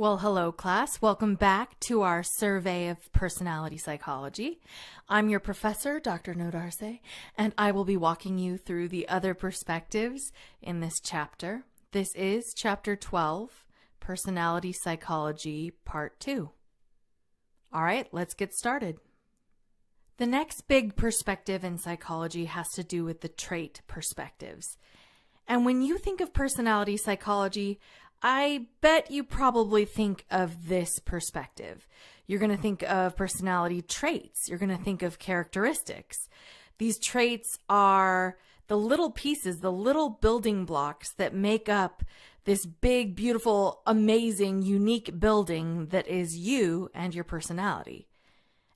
Well, hello, class. Welcome back to our survey of personality psychology. I'm your professor, Dr. Nodarse, and I will be walking you through the other perspectives in this chapter. This is Chapter 12, Personality Psychology, Part 2. All right, let's get started. The next big perspective in psychology has to do with the trait perspectives. And when you think of personality psychology, I bet you probably think of this perspective. You're going to think of personality traits. You're going to think of characteristics. These traits are the little pieces, the little building blocks that make up this big, beautiful, amazing, unique building that is you and your personality.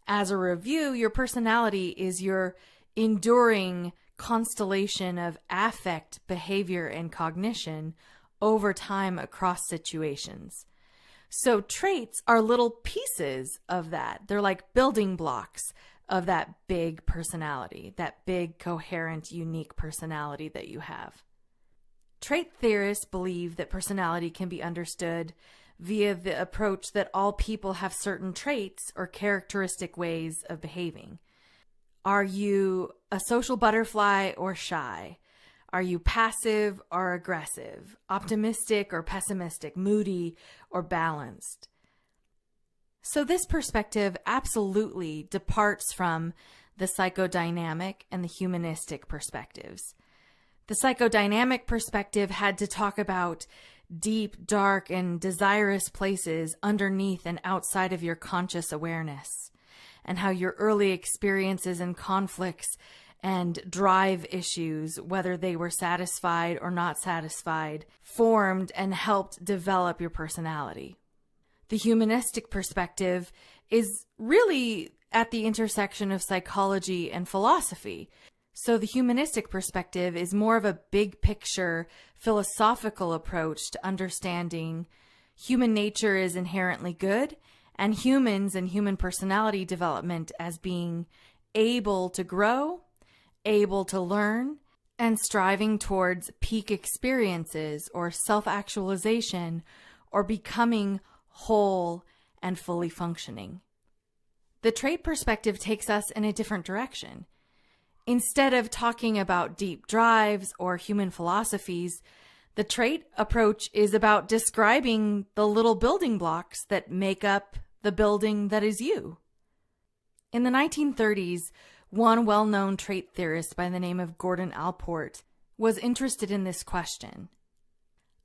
As a review, your personality is your enduring constellation of affect, behavior, and cognition over time across situations. So traits are little pieces of that. They're like building blocks of that big personality, that big, coherent, unique personality that you have. Trait theorists believe that personality can be understood via the approach that all people have certain traits or characteristic ways of behaving. Are you a social butterfly or shy? Are you passive or aggressive, optimistic or pessimistic, moody or balanced? So this perspective absolutely departs from the psychodynamic and the humanistic perspectives. The psychodynamic perspective had to talk about deep, dark, and desirous places underneath and outside of your conscious awareness, and how your early experiences and conflicts and drive issues, whether they were satisfied or not satisfied, formed and helped develop your personality. The humanistic perspective is really at the intersection of psychology and philosophy. So the humanistic perspective is more of a big picture, philosophical approach to understanding human nature is inherently good, and humans and human personality development as being able to grow, able to learn, and striving towards peak experiences or self-actualization or becoming whole and fully functioning. The trait perspective takes us in a different direction. Instead of talking about deep drives or human philosophies, the trait approach is about describing the little building blocks that make up the building that is you. In the 1930s, one well-known trait theorist by the name of Gordon Allport was interested in this question.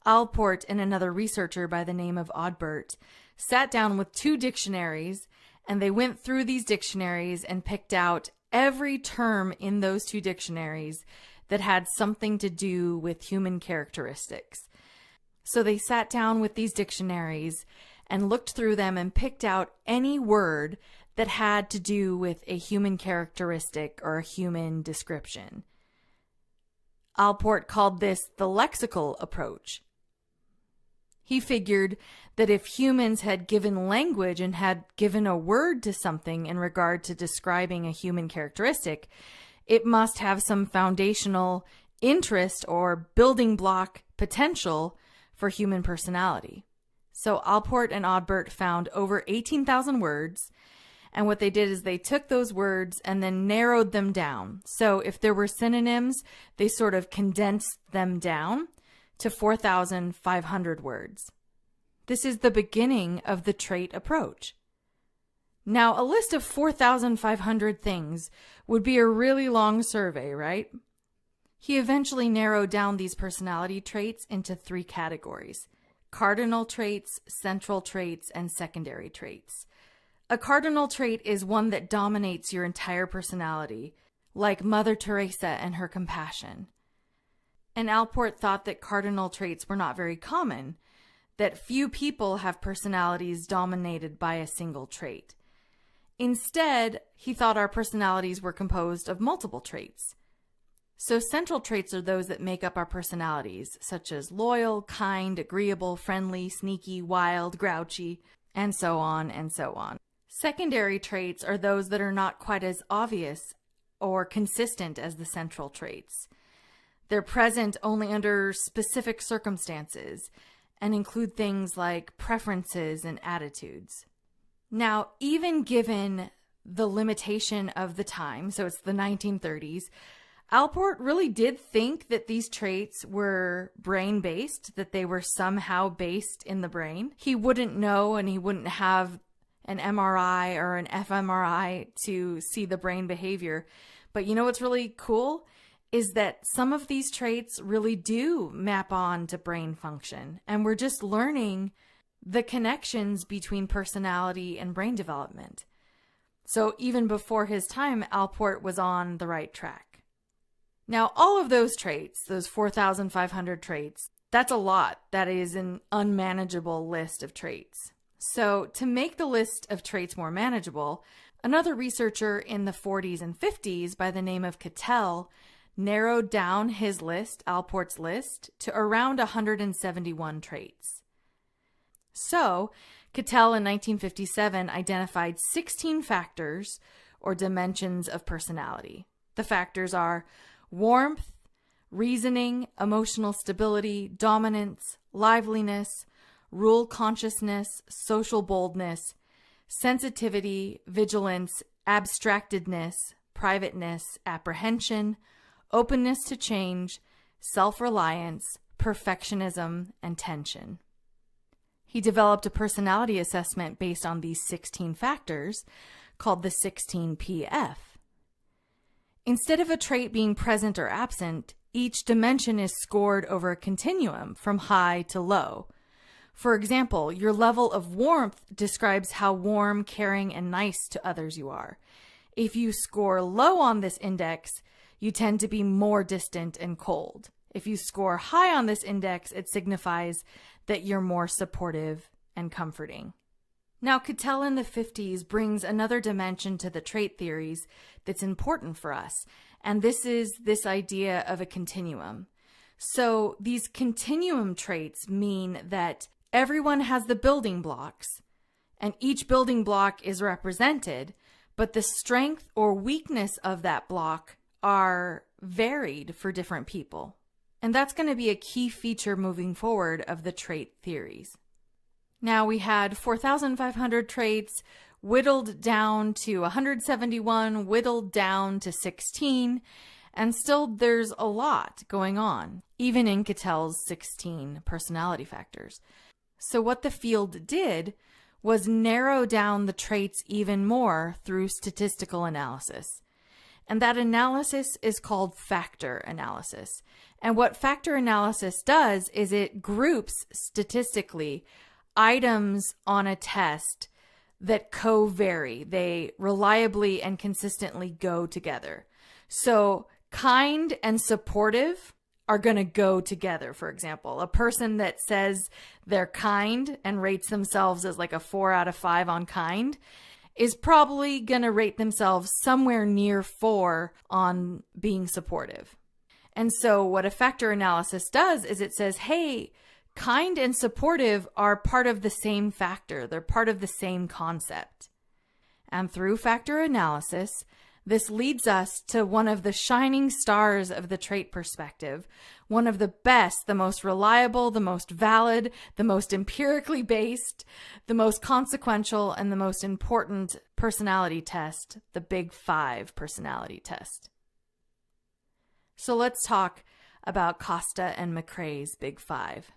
Allport and another researcher by the name of Odbert sat down with two dictionaries, and they went through these dictionaries and picked out every term in those two dictionaries that had something to do with human characteristics. So they sat down with these dictionaries and looked through them and picked out any word that had to do with a human characteristic or a human description. Allport called this the lexical approach. He figured that if humans had given language and had given a word to something in regard to describing a human characteristic, it must have some foundational interest or building block potential for human personality. So Allport and Odbert found over 18,000 words, and what they did is they took those words and then narrowed them down. So if there were synonyms, they sort of condensed them down to 4,500 words. This is the beginning of the trait approach. Now, a list of 4,500 things would be a really long survey, right? He eventually narrowed down these personality traits into three categories: cardinal traits, central traits, and secondary traits. A cardinal trait is one that dominates your entire personality, like Mother Teresa and her compassion. And Allport thought that cardinal traits were not very common, that few people have personalities dominated by a single trait. Instead, he thought our personalities were composed of multiple traits. So central traits are those that make up our personalities, such as loyal, kind, agreeable, friendly, sneaky, wild, grouchy, and so on and so on. Secondary traits are those that are not quite as obvious or consistent as the central traits. They're present only under specific circumstances and include things like preferences and attitudes. Now, even given the limitation of the time, so it's the 1930s, Allport really did think that these traits were brain-based, that they were somehow based in the brain. He wouldn't know, and he wouldn't have an MRI or an fMRI to see the brain behavior. But you know what's really cool is that some of these traits really do map on to brain function, and we're just learning the connections between personality and brain development. So even before his time, Allport was on the right track. Now, all of those traits, those 4,500 traits, that's a lot. That is an unmanageable list of traits. So to make the list of traits more manageable, another researcher in the 40s and 50s by the name of Cattell narrowed down his list, Allport's list, to around 171 traits. So Cattell in 1957 identified 16 factors or dimensions of personality. The factors are warmth, reasoning, emotional stability, dominance, liveliness, rule consciousness, social boldness, sensitivity, vigilance, abstractedness, privateness, apprehension, openness to change, self-reliance, perfectionism, and tension. He developed a personality assessment based on these 16 factors called the 16PF. Instead of a trait being present or absent, each dimension is scored over a continuum from high to low. For example, your level of warmth describes how warm, caring, and nice to others you are. If you score low on this index, you tend to be more distant and cold. If you score high on this index, it signifies that you're more supportive and comforting. Now, Cattell in the 50s brings another dimension to the trait theories that's important for us, and this is this idea of a continuum. So these continuum traits mean that everyone has the building blocks, and each building block is represented, but the strength or weakness of that block are varied for different people. And that's going to be a key feature moving forward of the trait theories. Now we had 4,500 traits, whittled down to 171, whittled down to 16, and still there's a lot going on, even in Cattell's 16 personality factors. So what the field did was narrow down the traits even more through statistical analysis. And that analysis is called factor analysis. And what factor analysis does is it groups statistically items on a test that co-vary. They reliably and consistently go together. So kind and supportive are going to go together. For example, a person that says they're kind and rates themselves as like a 4 out of 5 on kind is probably going to rate themselves somewhere near 4 on being supportive. And so what a factor analysis does is it says, hey, kind and supportive are part of the same factor. They're part of the same concept. And through factor analysis, this leads us to one of the shining stars of the trait perspective, one of the best, the most reliable, the most valid, the most empirically based, the most consequential, and the most important personality test, the Big Five personality test. So let's talk about Costa and McCrae's Big Five.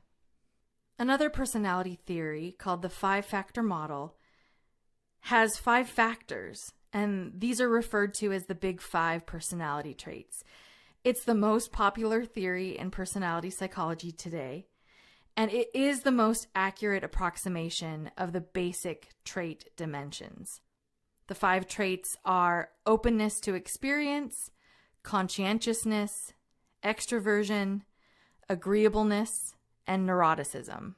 Another personality theory called the 5-factor model has 5 factors, and these are referred to as the Big Five personality traits. It's the most popular theory in personality psychology today, and it is the most accurate approximation of the basic trait dimensions. The 5 traits are openness to experience, conscientiousness, extroversion, agreeableness, and neuroticism.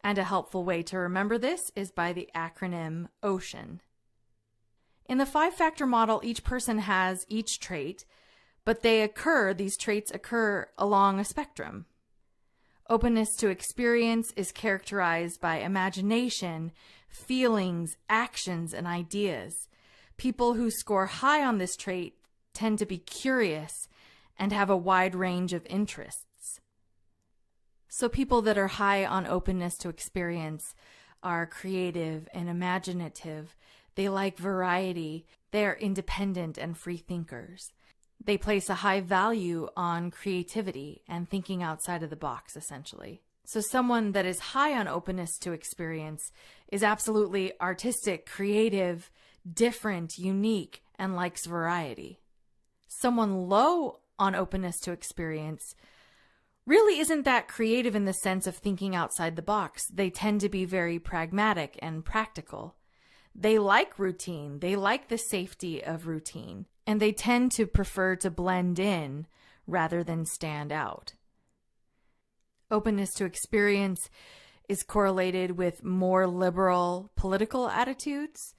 And a helpful way to remember this is by the acronym OCEAN. In the 5-factor model, each person has each trait, but these traits occur along a spectrum. Openness to experience is characterized by imagination, feelings, actions, and ideas. People who score high on this trait tend to be curious and have a wide range of interests. So people that are high on openness to experience are creative and imaginative. They like variety. They are independent and free thinkers. They place a high value on creativity and thinking outside of the box, essentially. So someone that is high on openness to experience is absolutely artistic, creative, different, unique, and likes variety. Someone low on openness to experience really isn't that creative in the sense of thinking outside the box. They tend to be very pragmatic and practical. They like routine. They like the safety of routine. And they tend to prefer to blend in rather than stand out. Openness to experience is correlated with more liberal political attitudes,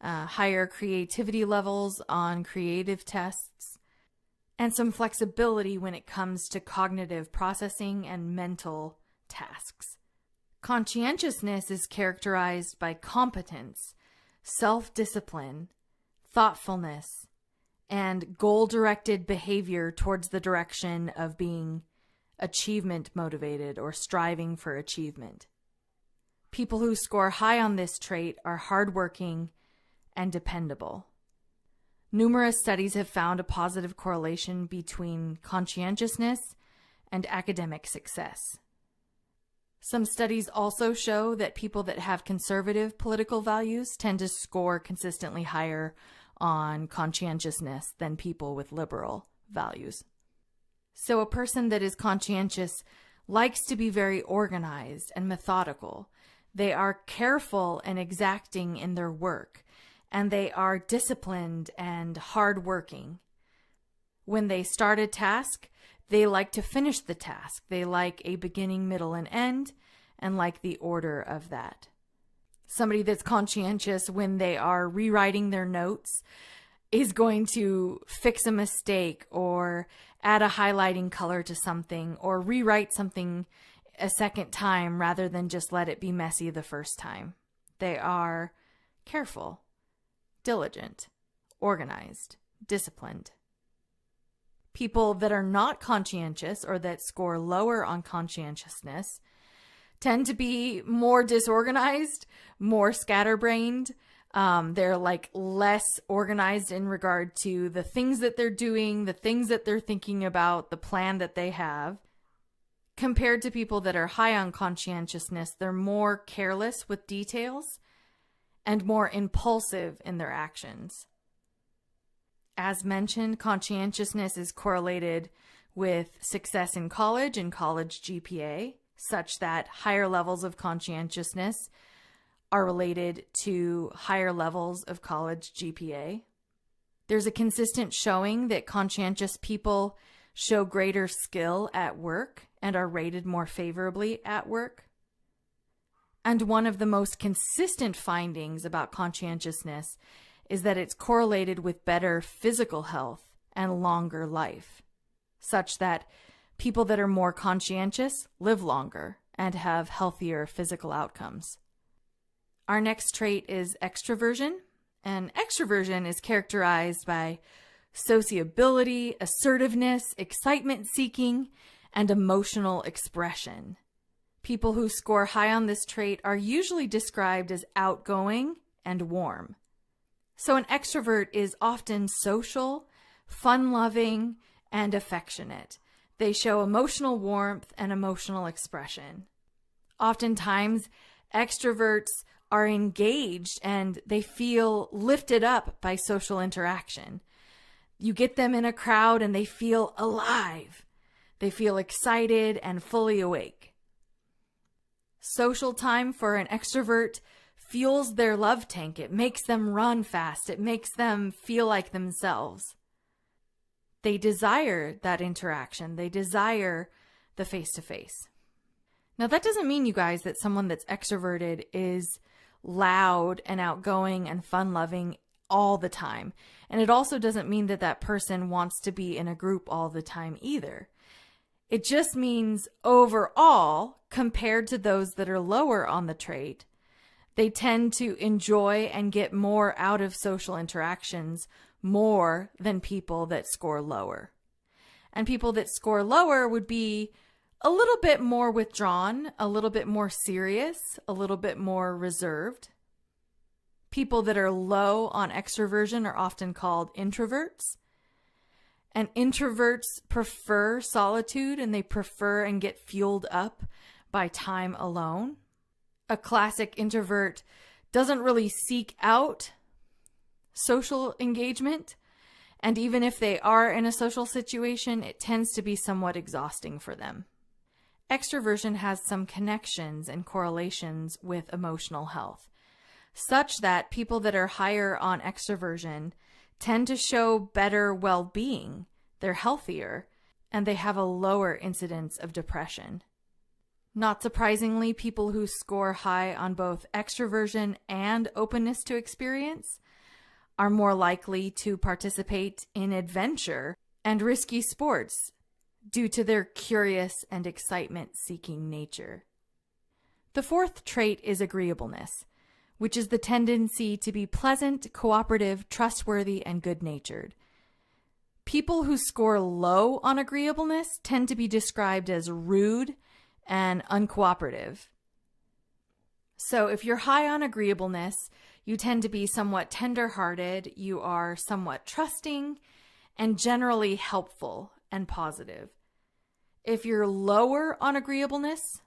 higher creativity levels on creative tests, and some flexibility when it comes to cognitive processing and mental tasks. Conscientiousness is characterized by competence, self-discipline, thoughtfulness, and goal-directed behavior towards the direction of being achievement motivated or striving for achievement. People who score high on this trait are hardworking and dependable. Numerous studies have found a positive correlation between conscientiousness and academic success. Some studies also show that people that have conservative political values tend to score consistently higher on conscientiousness than people with liberal values. So a person that is conscientious likes to be very organized and methodical. They are careful and exacting in their work, and they are disciplined and hardworking. When they start a task, they like to finish the task. They like a beginning, middle, and end, and like the order of that. Somebody that's conscientious when they are rewriting their notes is going to fix a mistake or add a highlighting color to something or rewrite something a second time rather than just let it be messy the first time. They are careful, diligent, organized, disciplined. People that are not conscientious or that score lower on conscientiousness tend to be more disorganized, more scatterbrained. They're like less organized in regard to the things that they're doing, the things that they're thinking about, the plan that they have. Compared to people that are high on conscientiousness, they're more careless with details and more impulsive in their actions. As mentioned, conscientiousness is correlated with success in college and college GPA, such that higher levels of conscientiousness are related to higher levels of college GPA. There's a consistent showing that conscientious people show greater skill at work and are rated more favorably at work. And one of the most consistent findings about conscientiousness is that it's correlated with better physical health and longer life, such that people that are more conscientious live longer and have healthier physical outcomes. Our next trait is extroversion, and extroversion is characterized by sociability, assertiveness, excitement seeking, and emotional expression. People who score high on this trait are usually described as outgoing and warm. So an extrovert is often social, fun-loving, and affectionate. They show emotional warmth and emotional expression. Oftentimes, extroverts are engaged and they feel lifted up by social interaction. You get them in a crowd and they feel alive. They feel excited and fully awake. Social time for an extrovert fuels their love tank. It makes them run fast. It makes them feel like themselves. They desire that interaction. They desire the face-to-face. Now, that doesn't mean, you guys, that someone that's extroverted is loud and outgoing and fun-loving all the time. And it also doesn't mean that that person wants to be in a group all the time either. It just means overall, compared to those that are lower on the trait, they tend to enjoy and get more out of social interactions more than people that score lower. And people that score lower would be a little bit more withdrawn, a little bit more serious, a little bit more reserved. People that are low on extroversion are often called introverts. And introverts prefer solitude, and they prefer and get fueled up by time alone. A classic introvert doesn't really seek out social engagement. And even if they are in a social situation, it tends to be somewhat exhausting for them. Extroversion has some connections and correlations with emotional health, such that people that are higher on extroversion tend to show better well-being, they're healthier, and they have a lower incidence of depression. Not surprisingly, people who score high on both extroversion and openness to experience are more likely to participate in adventure and risky sports due to their curious and excitement-seeking nature. The fourth trait is agreeableness, which is the tendency to be pleasant, cooperative, trustworthy, and good-natured. People who score low on agreeableness tend to be described as rude and uncooperative. So if you're high on agreeableness, you tend to be somewhat tender-hearted, you are somewhat trusting, and generally helpful and positive. If you're lower on agreeableness,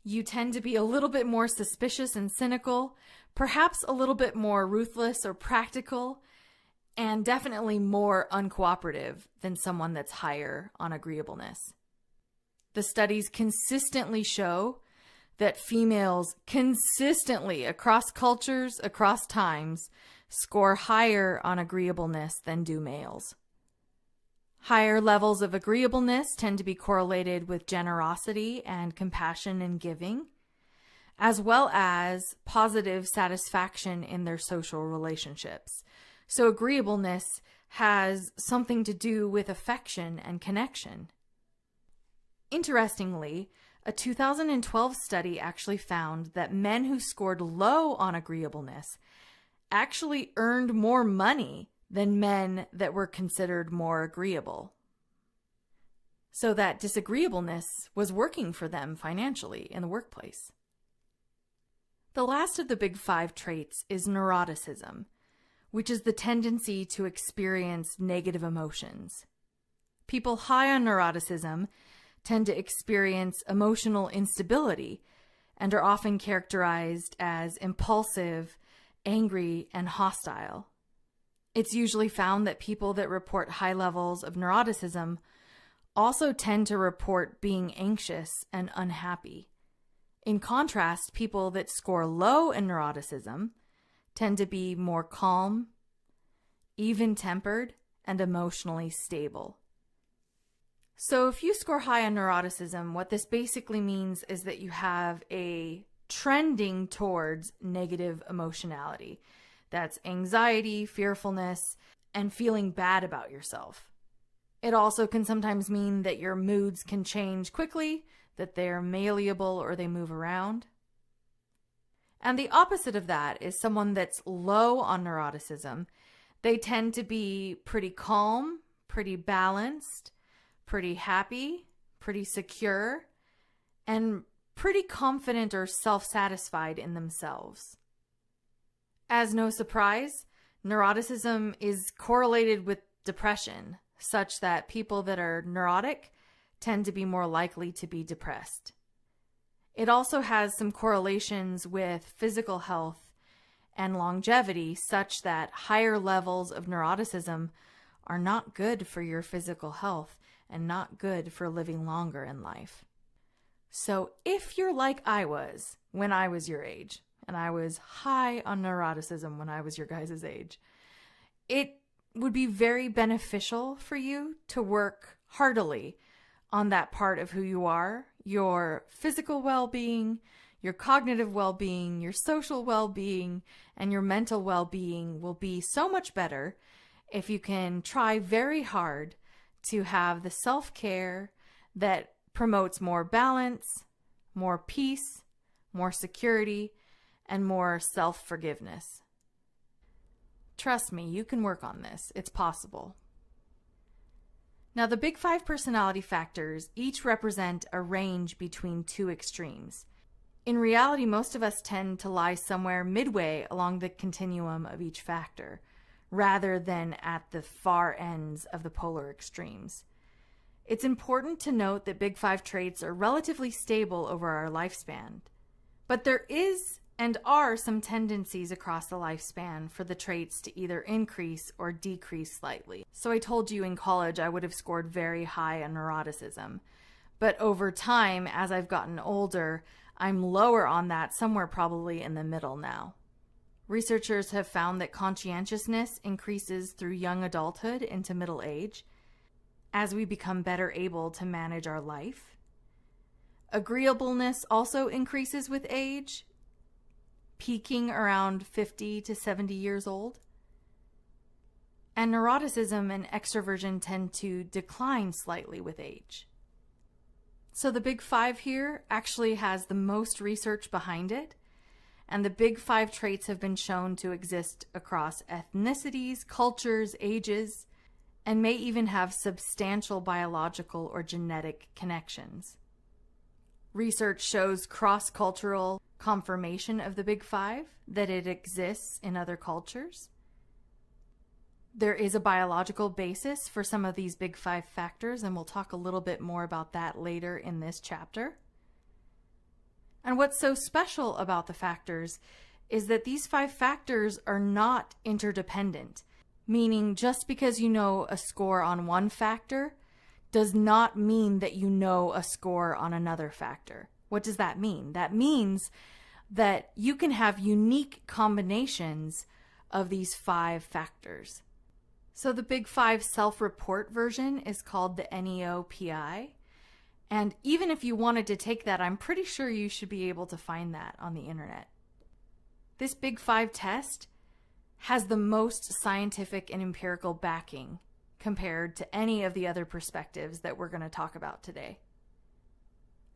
you tend to be a little bit more suspicious and cynical, perhaps a little bit more ruthless or practical, and definitely more uncooperative than someone that's higher on agreeableness. The studies consistently show that females consistently across cultures, across times, score higher on agreeableness than do males. Higher levels of agreeableness tend to be correlated with generosity and compassion and giving, as well as positive satisfaction in their social relationships. So agreeableness has something to do with affection and connection. Interestingly, a 2012 study actually found that men who scored low on agreeableness actually earned more money than men that were considered more agreeable. So that disagreeableness was working for them financially in the workplace. The last of the big 5 traits is neuroticism, which is the tendency to experience negative emotions. People high on neuroticism tend to experience emotional instability and are often characterized as impulsive, angry, and hostile. It's usually found that people that report high levels of neuroticism also tend to report being anxious and unhappy. In contrast, people that score low in neuroticism tend to be more calm, even-tempered, and emotionally stable. So if you score high on neuroticism, what this basically means is that you have a trending towards negative emotionality. That's anxiety, fearfulness, and feeling bad about yourself. It also can sometimes mean that your moods can change quickly, that they're malleable or they move around. And the opposite of that is someone that's low on neuroticism. They tend to be pretty calm, pretty balanced, pretty happy, pretty secure, and pretty confident or self-satisfied in themselves. As no surprise, neuroticism is correlated with depression, such that people that are neurotic tend to be more likely to be depressed. It also has some correlations with physical health and longevity, such that higher levels of neuroticism are not good for your physical health and not good for living longer in life. So if you're like I was when I was your age, and I was high on neuroticism when I was your guys' age, it would be very beneficial for you to work heartily on that part of who you are. Your physical well-being, your cognitive well-being, your social well-being, and your mental well-being will be so much better if you can try very hard to have the self-care that promotes more balance, more peace, more security, and more self-forgiveness. Trust me, you can work on this. It's possible. Now, the big five personality factors each represent a range between two extremes. In reality, most of us tend to lie somewhere midway along the continuum of each factor, rather than at the far ends of the polar extremes. It's important to note that big five traits are relatively stable over our lifespan, but there is and are some tendencies across the lifespan for the traits to either increase or decrease slightly. So I told you in college I would have scored very high on neuroticism, but over time, as I've gotten older, I'm lower on that, somewhere probably in the middle now. Researchers have found that conscientiousness increases through young adulthood into middle age as we become better able to manage our life. Agreeableness also increases with age, peaking around 50 to 70 years old. And neuroticism and extroversion tend to decline slightly with age. So the big five here actually has the most research behind it, and the big five traits have been shown to exist across ethnicities, cultures, ages, and may even have substantial biological or genetic connections. Research shows cross-cultural confirmation of the big five, that it exists in other cultures. There is a biological basis for some of these big five factors, and we'll talk a little bit more about that later in this chapter. And what's so special about the factors is that these five factors are not interdependent, meaning just because you know a score on one factor does not mean that you know a score on another factor. What does that mean? That means that you can have unique combinations of these five factors. So the Big Five self-report version is called the NEOPI. And even if you wanted to take that, I'm pretty sure you should be able to find that on the internet. This Big Five test has the most scientific and empirical backing compared to any of the other perspectives that we're going to talk about today.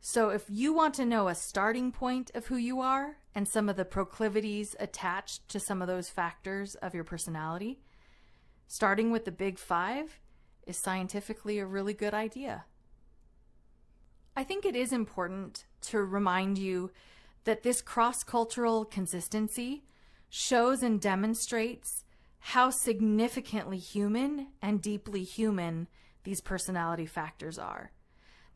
So if you want to know a starting point of who you are and some of the proclivities attached to some of those factors of your personality, starting with the Big Five is scientifically a really good idea. I think it is important to remind you that this cross-cultural consistency shows and demonstrates how significantly human and deeply human these personality factors are.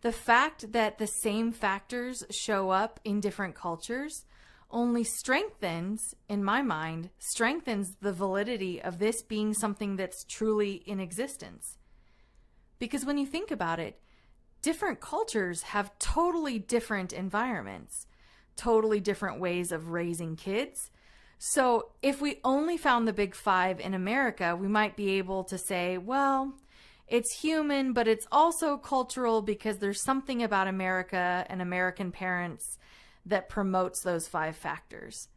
The fact that the same factors show up in different cultures only strengthens, in my mind, strengthens the validity of this being something that's truly in existence. Because when you think about it, different cultures have totally different environments, totally different ways of raising kids. So if we only found the Big Five in America, we might be able to say, well, it's human, but it's also cultural because there's something about America and American parents that promotes those five factors.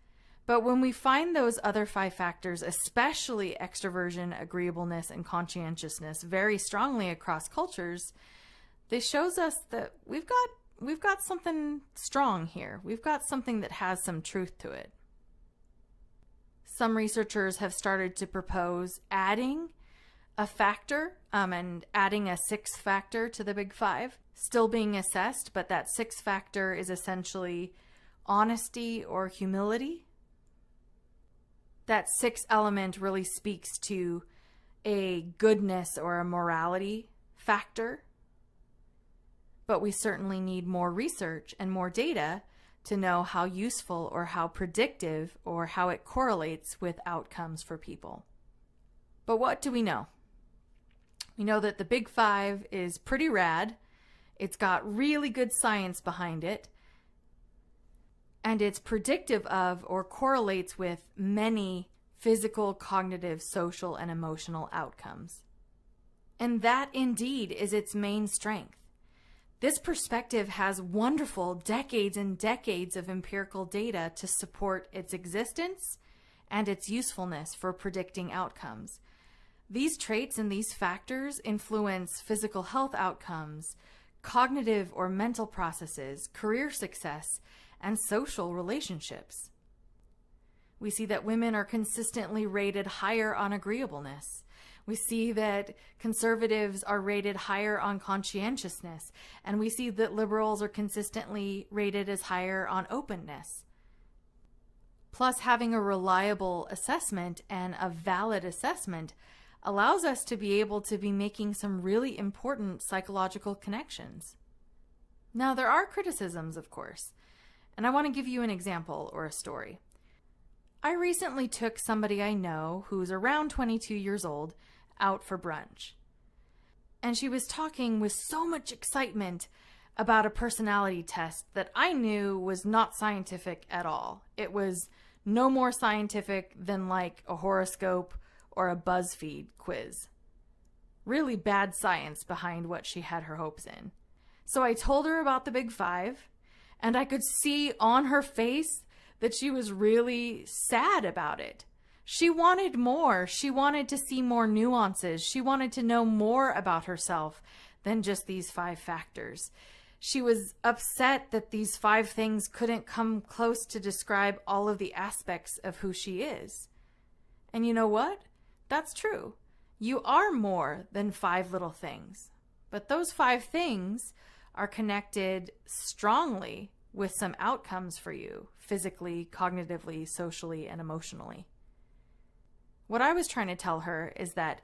But when we find those other five factors, especially extroversion, agreeableness, and conscientiousness, very strongly across cultures, this shows us that we've got something strong here. We've got something that has some truth to it. Some researchers have started to propose adding a factor and adding a sixth factor to the Big Five, still being assessed, but that sixth factor is essentially honesty or humility. That sixth element really speaks to a goodness or a morality factor. But we certainly need more research and more data to know how useful or how predictive or how it correlates with outcomes for people. But what do we know? We know that the Big Five is pretty rad. It's got really good science behind it. And it's predictive of or correlates with many physical, cognitive, social, and emotional outcomes. And that indeed is its main strength. This perspective has wonderful decades and decades of empirical data to support its existence and its usefulness for predicting outcomes. These traits and these factors influence physical health outcomes, cognitive or mental processes, career success, and social relationships. We see that women are consistently rated higher on agreeableness. We see that conservatives are rated higher on conscientiousness, and we see that liberals are consistently rated as higher on openness. Plus, having a reliable assessment and a valid assessment allows us to be able to be making some really important psychological connections. Now, there are criticisms, of course, and I want to give you an example or a story. I recently took somebody I know who's around 22 years old out for brunch. And she was talking with so much excitement about a personality test that I knew was not scientific at all. It was no more scientific than like a horoscope or a BuzzFeed quiz. Really bad science behind what she had her hopes in. So I told her about the Big Five, and I could see on her face that she was really sad about it. She wanted more. She wanted to see more nuances. She wanted to know more about herself than just these 5 factors. She was upset that these 5 things couldn't come close to describe all of the aspects of who she is. And you know what? That's true. You are more than 5 little things. But those 5 things are connected strongly with some outcomes for you, physically, cognitively, socially, and emotionally. What I was trying to tell her is that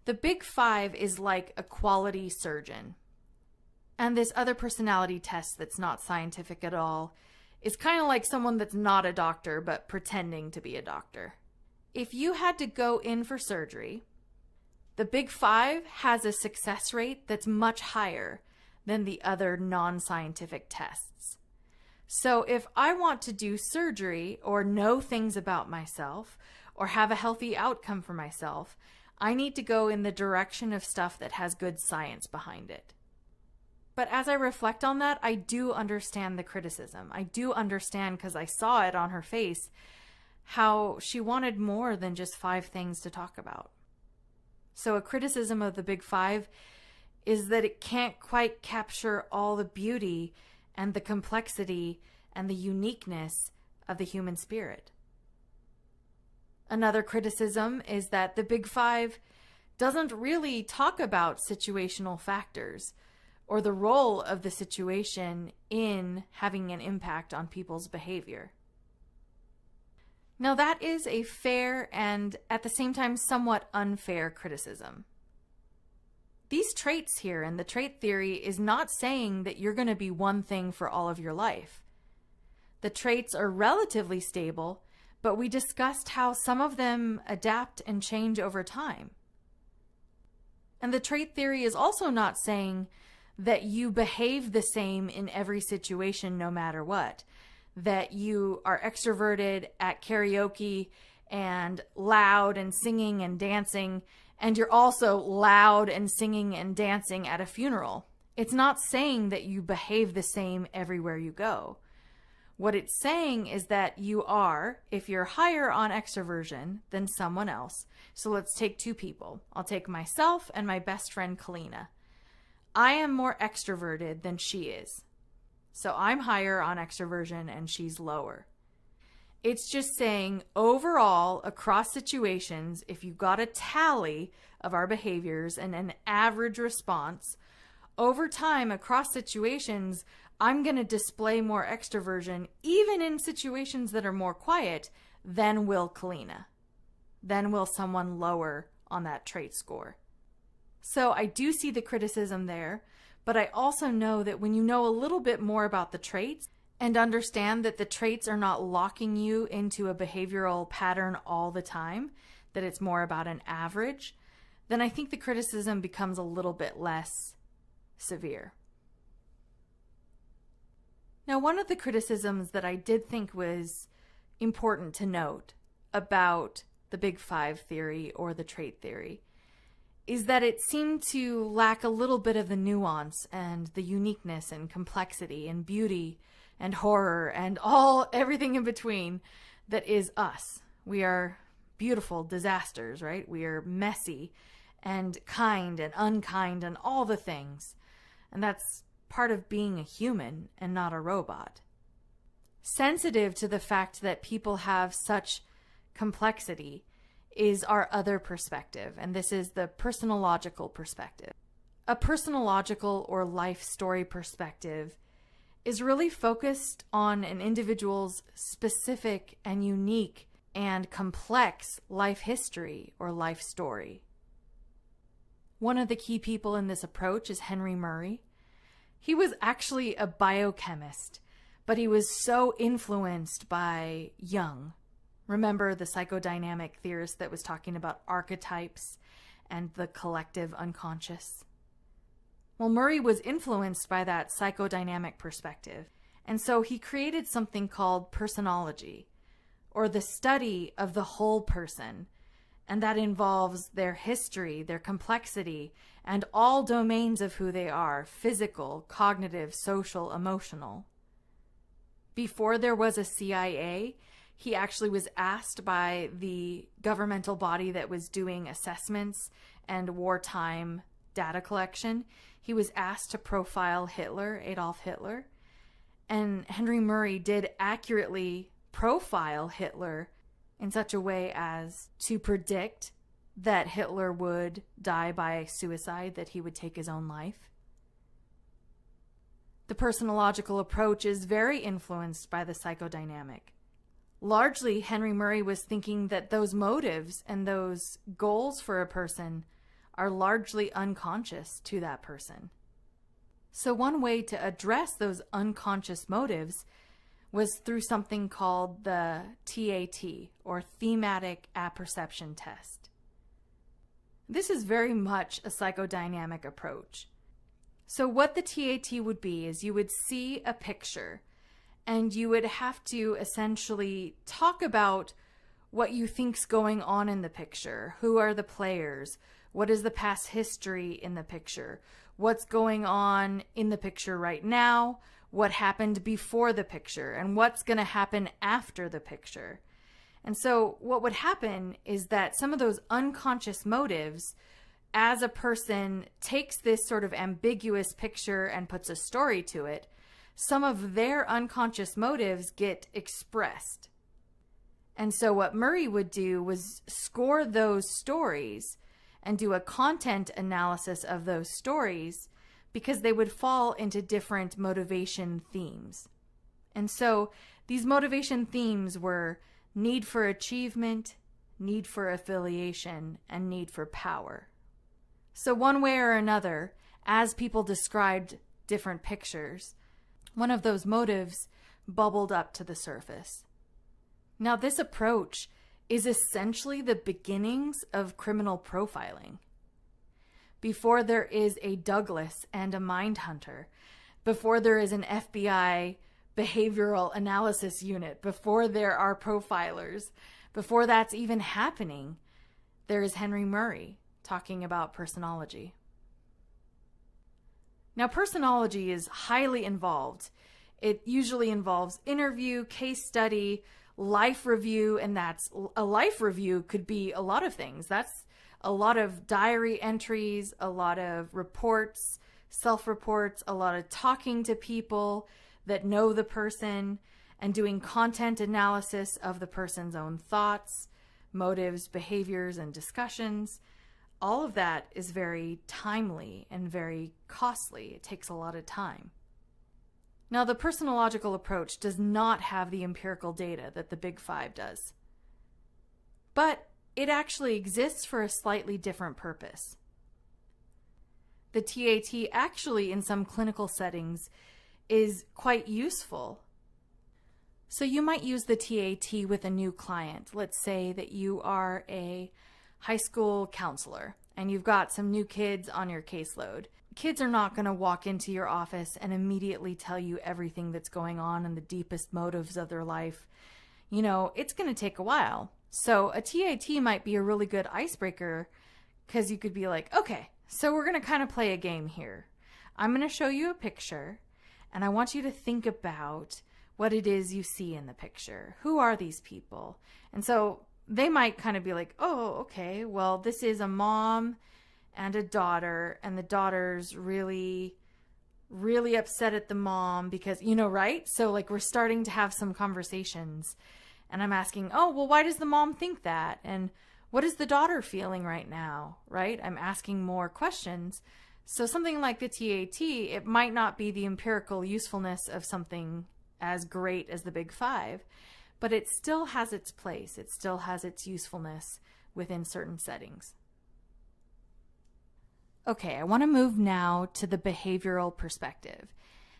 the Big Five is like a quality surgeon. And this other personality test that's not scientific at all is kind of like someone that's not a doctor but pretending to be a doctor. If you had to go in for surgery, the Big Five has a success rate that's much higher than the other non-scientific tests. So if I want to do surgery or know things about myself or have a healthy outcome for myself, I need to go in the direction of stuff that has good science behind it. But as I reflect on that, I do understand the criticism. I do understand, because I saw it on her face, how she wanted more than just 5 things to talk about. So a criticism of the Big Five is that it can't quite capture all the beauty and the complexity and the uniqueness of the human spirit. Another criticism is that the Big Five doesn't really talk about situational factors or the role of the situation in having an impact on people's behavior. Now, that is a fair and at the same time somewhat unfair criticism. These traits here in the trait theory is not saying that you're going to be one thing for all of your life. The traits are relatively stable, but we discussed how some of them adapt and change over time. And the trait theory is also not saying that you behave the same in every situation no matter what. That you are extroverted at karaoke and loud and singing and dancing, and you're also loud and singing and dancing at a funeral. It's not saying that you behave the same everywhere you go. What it's saying is that you are, if you're higher on extroversion than someone else. So let's take 2 people. I'll take myself and my best friend Kalina. I am more extroverted than she is. So I'm higher on extroversion and she's lower. It's just saying overall, across situations, if you got a tally of our behaviors and an average response, over time, across situations, I'm going to display more extroversion, even in situations that are more quiet, than will Kalina. Then will someone lower on that trait score. So I do see the criticism there. But I also know that when you know a little bit more about the traits and understand that the traits are not locking you into a behavioral pattern all the time, that it's more about an average, then I think the criticism becomes a little bit less severe. Now, one of the criticisms that I did think was important to note about the Big Five theory or the trait theory is that it seemed to lack a little bit of the nuance and the uniqueness and complexity and beauty and horror and everything in between that is us. We are beautiful disasters, right? We are messy and kind and unkind and all the things. And that's part of being a human and not a robot. Sensitive to the fact that people have such complexity is our other perspective, and this is the personological perspective. A personological or life story perspective is really focused on an individual's specific and unique and complex life history or life story. One of the key people in this approach is Henry Murray. He was actually a biochemist, but he was so influenced by Jung. Remember the psychodynamic theorist that was talking about archetypes and the collective unconscious? Well, Murray was influenced by that psychodynamic perspective, and so he created something called personology, or the study of the whole person, and that involves their history, their complexity, and all domains of who they are: physical, cognitive, social, emotional. Before there was a CIA, he actually was asked by the governmental body that was doing assessments and wartime data collection. He was asked to profile Hitler, Adolf Hitler, and Henry Murray did accurately profile Hitler in such a way as to predict that Hitler would die by suicide, that he would take his own life. The personological approach is very influenced by the psychodynamic. Largely, Henry Murray was thinking that those motives and those goals for a person are largely unconscious to that person. So one way to address those unconscious motives was through something called the TAT, or Thematic Apperception Test. This is very much a psychodynamic approach. So what the TAT would be is you would see a picture and you would have to essentially talk about what you think's going on in the picture. Who are the players? What is the past history in the picture? What's going on in the picture right now? What happened before the picture? And what's going to happen after the picture? And so what would happen is that some of those unconscious motives, as a person takes this sort of ambiguous picture and puts a story to it, some of their unconscious motives get expressed. And so what Murray would do was score those stories and do a content analysis of those stories, because they would fall into different motivation themes. And so these motivation themes were need for achievement, need for affiliation, and need for power. So one way or another, as people described different pictures, one of those motives bubbled up to the surface. Now, this approach is essentially the beginnings of criminal profiling. Before there is a Douglas and a Mindhunter, before there is an FBI behavioral analysis unit, before there are profilers, before that's even happening, there is Henry Murray talking about personology. Now, personology is highly involved. It usually involves interview, case study, life review, and that's a life review could be a lot of things. That's a lot of diary entries, a lot of reports, self-reports, a lot of talking to people that know the person and doing content analysis of the person's own thoughts, motives, behaviors, and discussions. All of that is very timely and very costly. It takes a lot of time. Now, the personological approach does not have the empirical data that the Big Five does, but it actually exists for a slightly different purpose. The TAT actually, in some clinical settings, is quite useful. So you might use the TAT with a new client. Let's say that you are a high school counselor and you've got some new kids on your caseload. Kids are not going to walk into your office and immediately tell you everything that's going on and the deepest motives of their life. You know, it's going to take a while. So a TAT might be a really good icebreaker, because you could be like, okay, so we're going to kind of play a game here. I'm going to show you a picture, and I want you to think about what it is you see in the picture. Who are these people? And so they might kind of be like, oh, okay, well, this is a mom and a daughter, and the daughter's really upset at the mom because, you know, right? So like we're starting to have some conversations, and I'm asking, oh, well, why does the mom think that? And What is the daughter feeling right now, right? I'm asking more questions. So something like the TAT, it might not be the empirical usefulness of something as great as the Big Five, but it still has its place. It still has its usefulness within certain settings. Okay, I want to move now to the behavioral perspective.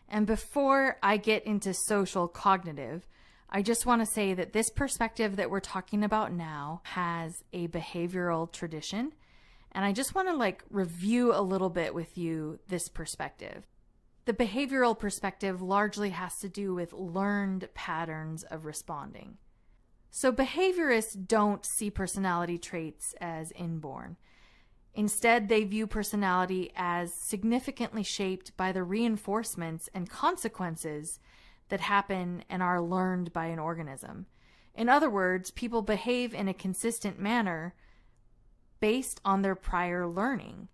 And before I get into social cognitive, I just want to say that this perspective that we're talking about now has a behavioral tradition. And I just want to review a little bit with you this perspective. The behavioral perspective largely has to do with learned patterns of responding. So behaviorists don't see personality traits as inborn. Instead, they view personality as significantly shaped by the reinforcements and consequences that happen and are learned by an organism. In other words, people behave in a consistent manner based on their prior learning.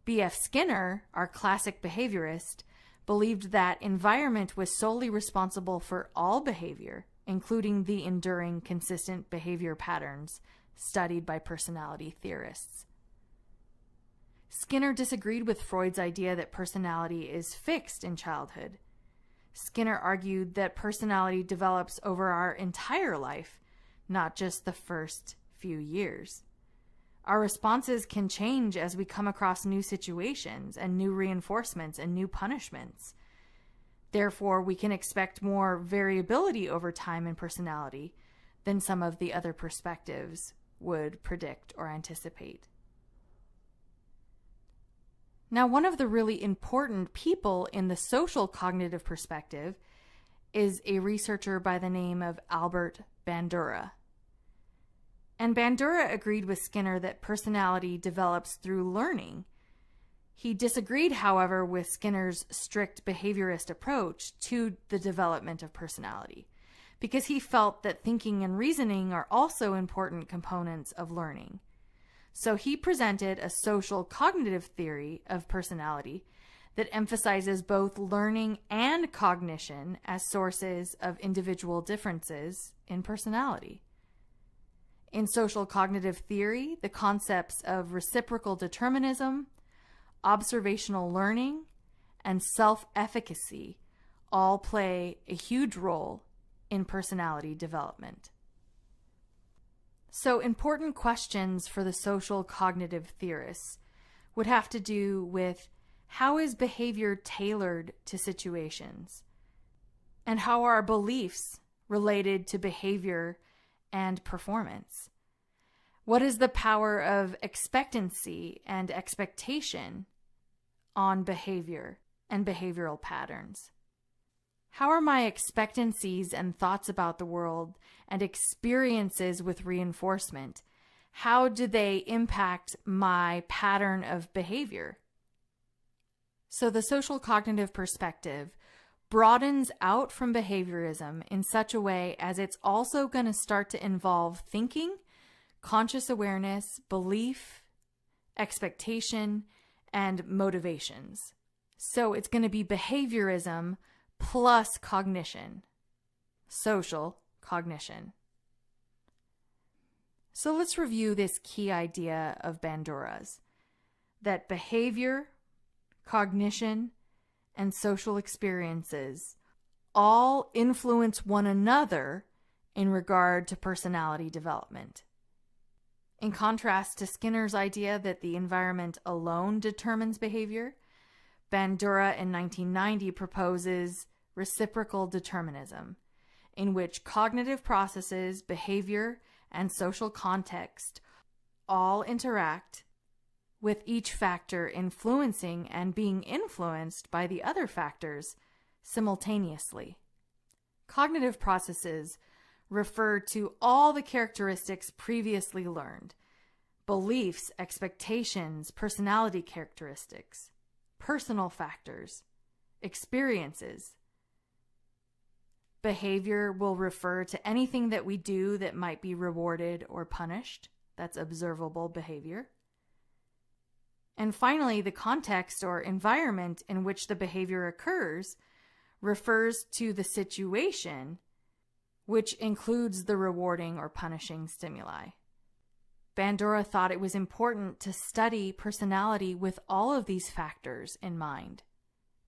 B.F. Skinner, our classic behaviorist, believed that environment was solely responsible for all behavior, including the enduring consistent behavior patterns studied by personality theorists. Skinner disagreed with Freud's idea that personality is fixed in childhood. Skinner argued that personality develops over our entire life, not just the first few years. Our responses can change as we come across new situations and new reinforcements and new punishments. Therefore, we can expect more variability over time in personality than some of the other perspectives would predict or anticipate. Now, one of the really important people in the social cognitive perspective is a researcher by the name of Albert Bandura. And Bandura agreed with Skinner that personality develops through learning. He disagreed, however, with Skinner's strict behaviorist approach to the development of personality, because he felt that thinking and reasoning are also important components of learning. So he presented a social cognitive theory of personality that emphasizes both learning and cognition as sources of individual differences in personality. In social cognitive theory, the concepts of reciprocal determinism, observational learning, and self-efficacy all play a huge role in personality development. So important questions for the social cognitive theorists would have to do with how is behavior tailored to situations, and how are beliefs related to behavior and performance? What is the power of expectancy and expectation on behavior and behavioral patterns? How are my expectancies and thoughts about the world and experiences with reinforcement, how do they impact my pattern of behavior? So the social cognitive perspective broadens out from behaviorism in such a way as it's also going to start to involve thinking, conscious awareness, belief, expectation, and motivations. So it's going to be behaviorism plus cognition, social cognition. So let's review this key idea of Bandura's, that behavior, cognition, and social experiences all influence one another in regard to personality development. In contrast to Skinner's idea that the environment alone determines behavior, Bandura in 1990 proposes reciprocal determinism, in which cognitive processes, behavior, and social context all interact, with each factor influencing and being influenced by the other factors simultaneously. Cognitive processes refer to all the characteristics previously learned: beliefs, expectations, personality characteristics, personal factors, experiences. Behavior will refer to anything that we do that might be rewarded or punished. That's observable behavior. And finally, the context or environment in which the behavior occurs refers to the situation, which includes the rewarding or punishing stimuli. Bandura thought it was important to study personality with all of these factors in mind,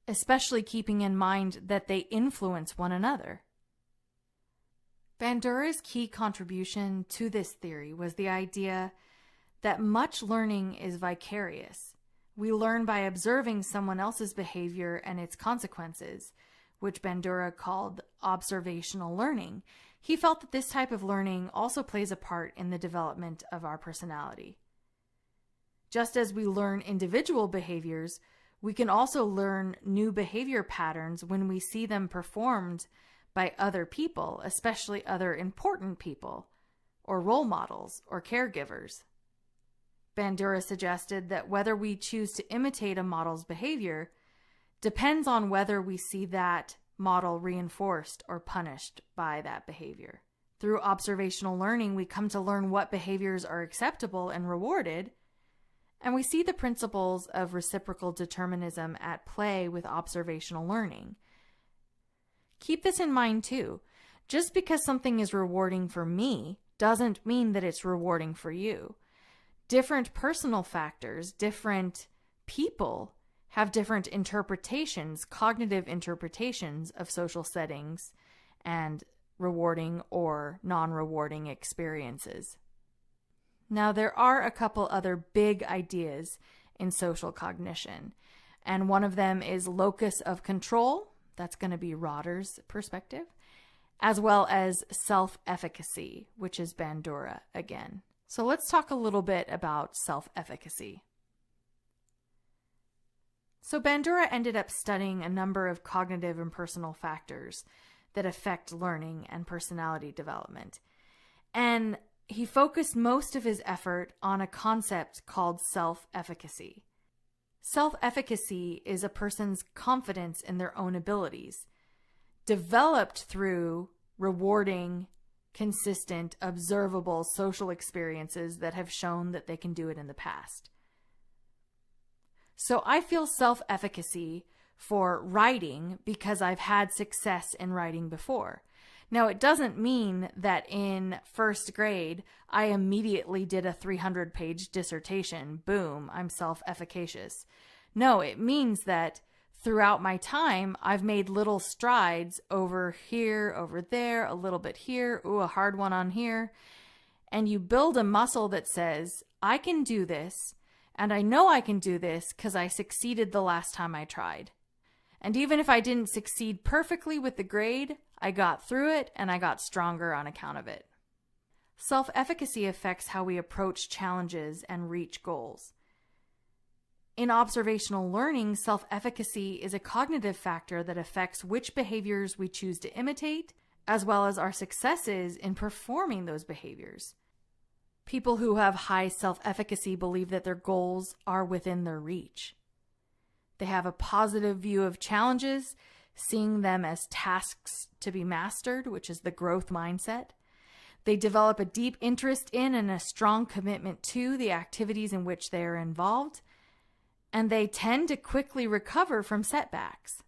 especially keeping in mind that they influence one another. Bandura's key contribution to this theory was the idea that much learning is vicarious. We learn by observing someone else's behavior and its consequences, which Bandura called observational learning. He felt that this type of learning also plays a part in the development of our personality. Just as we learn individual behaviors, we can also learn new behavior patterns when we see them performed by other people, especially other important people, or role models, or caregivers. Bandura suggested that whether we choose to imitate a model's behavior depends on whether we see that model reinforced or punished by that behavior. Through observational learning, we come to learn what behaviors are acceptable and rewarded, and we see the principles of reciprocal determinism at play with observational learning. Keep this in mind too. Just because something is rewarding for me doesn't mean that it's rewarding for you. Different personal factors, different people have different interpretations, cognitive interpretations of social settings and rewarding or non-rewarding experiences. Now, there are a couple other big ideas in social cognition, and one of them is locus of control. That's going to be Rotter's perspective, as well as self-efficacy, which is Bandura again. So let's talk a little bit about self-efficacy. So Bandura ended up studying a number of cognitive and personal factors that affect learning and personality development. And he focused most of his effort on a concept called self-efficacy. Self-efficacy is a person's confidence in their own abilities, developed through rewarding, consistent, observable social experiences that have shown that they can do it in the past. So I feel self-efficacy for writing because I've had success in writing before. Now, it doesn't mean that in first grade, I immediately did a 300-page dissertation. Boom, I'm self-efficacious. No, it means that throughout my time, I've made little strides over here, over there, a little bit here, ooh, a hard one on here. And you build a muscle that says, I can do this, and I know I can do this because I succeeded the last time I tried. And even if I didn't succeed perfectly with the grade, I got through it and I got stronger on account of it. Self-efficacy affects how we approach challenges and reach goals. In observational learning, self-efficacy is a cognitive factor that affects which behaviors we choose to imitate, as well as our successes in performing those behaviors. People who have high self-efficacy believe that their goals are within their reach. They have a positive view of challenges, seeing them as tasks to be mastered, which is the growth mindset. They develop a deep interest in and a strong commitment to the activities in which they are involved, and they tend to quickly recover from setbacks.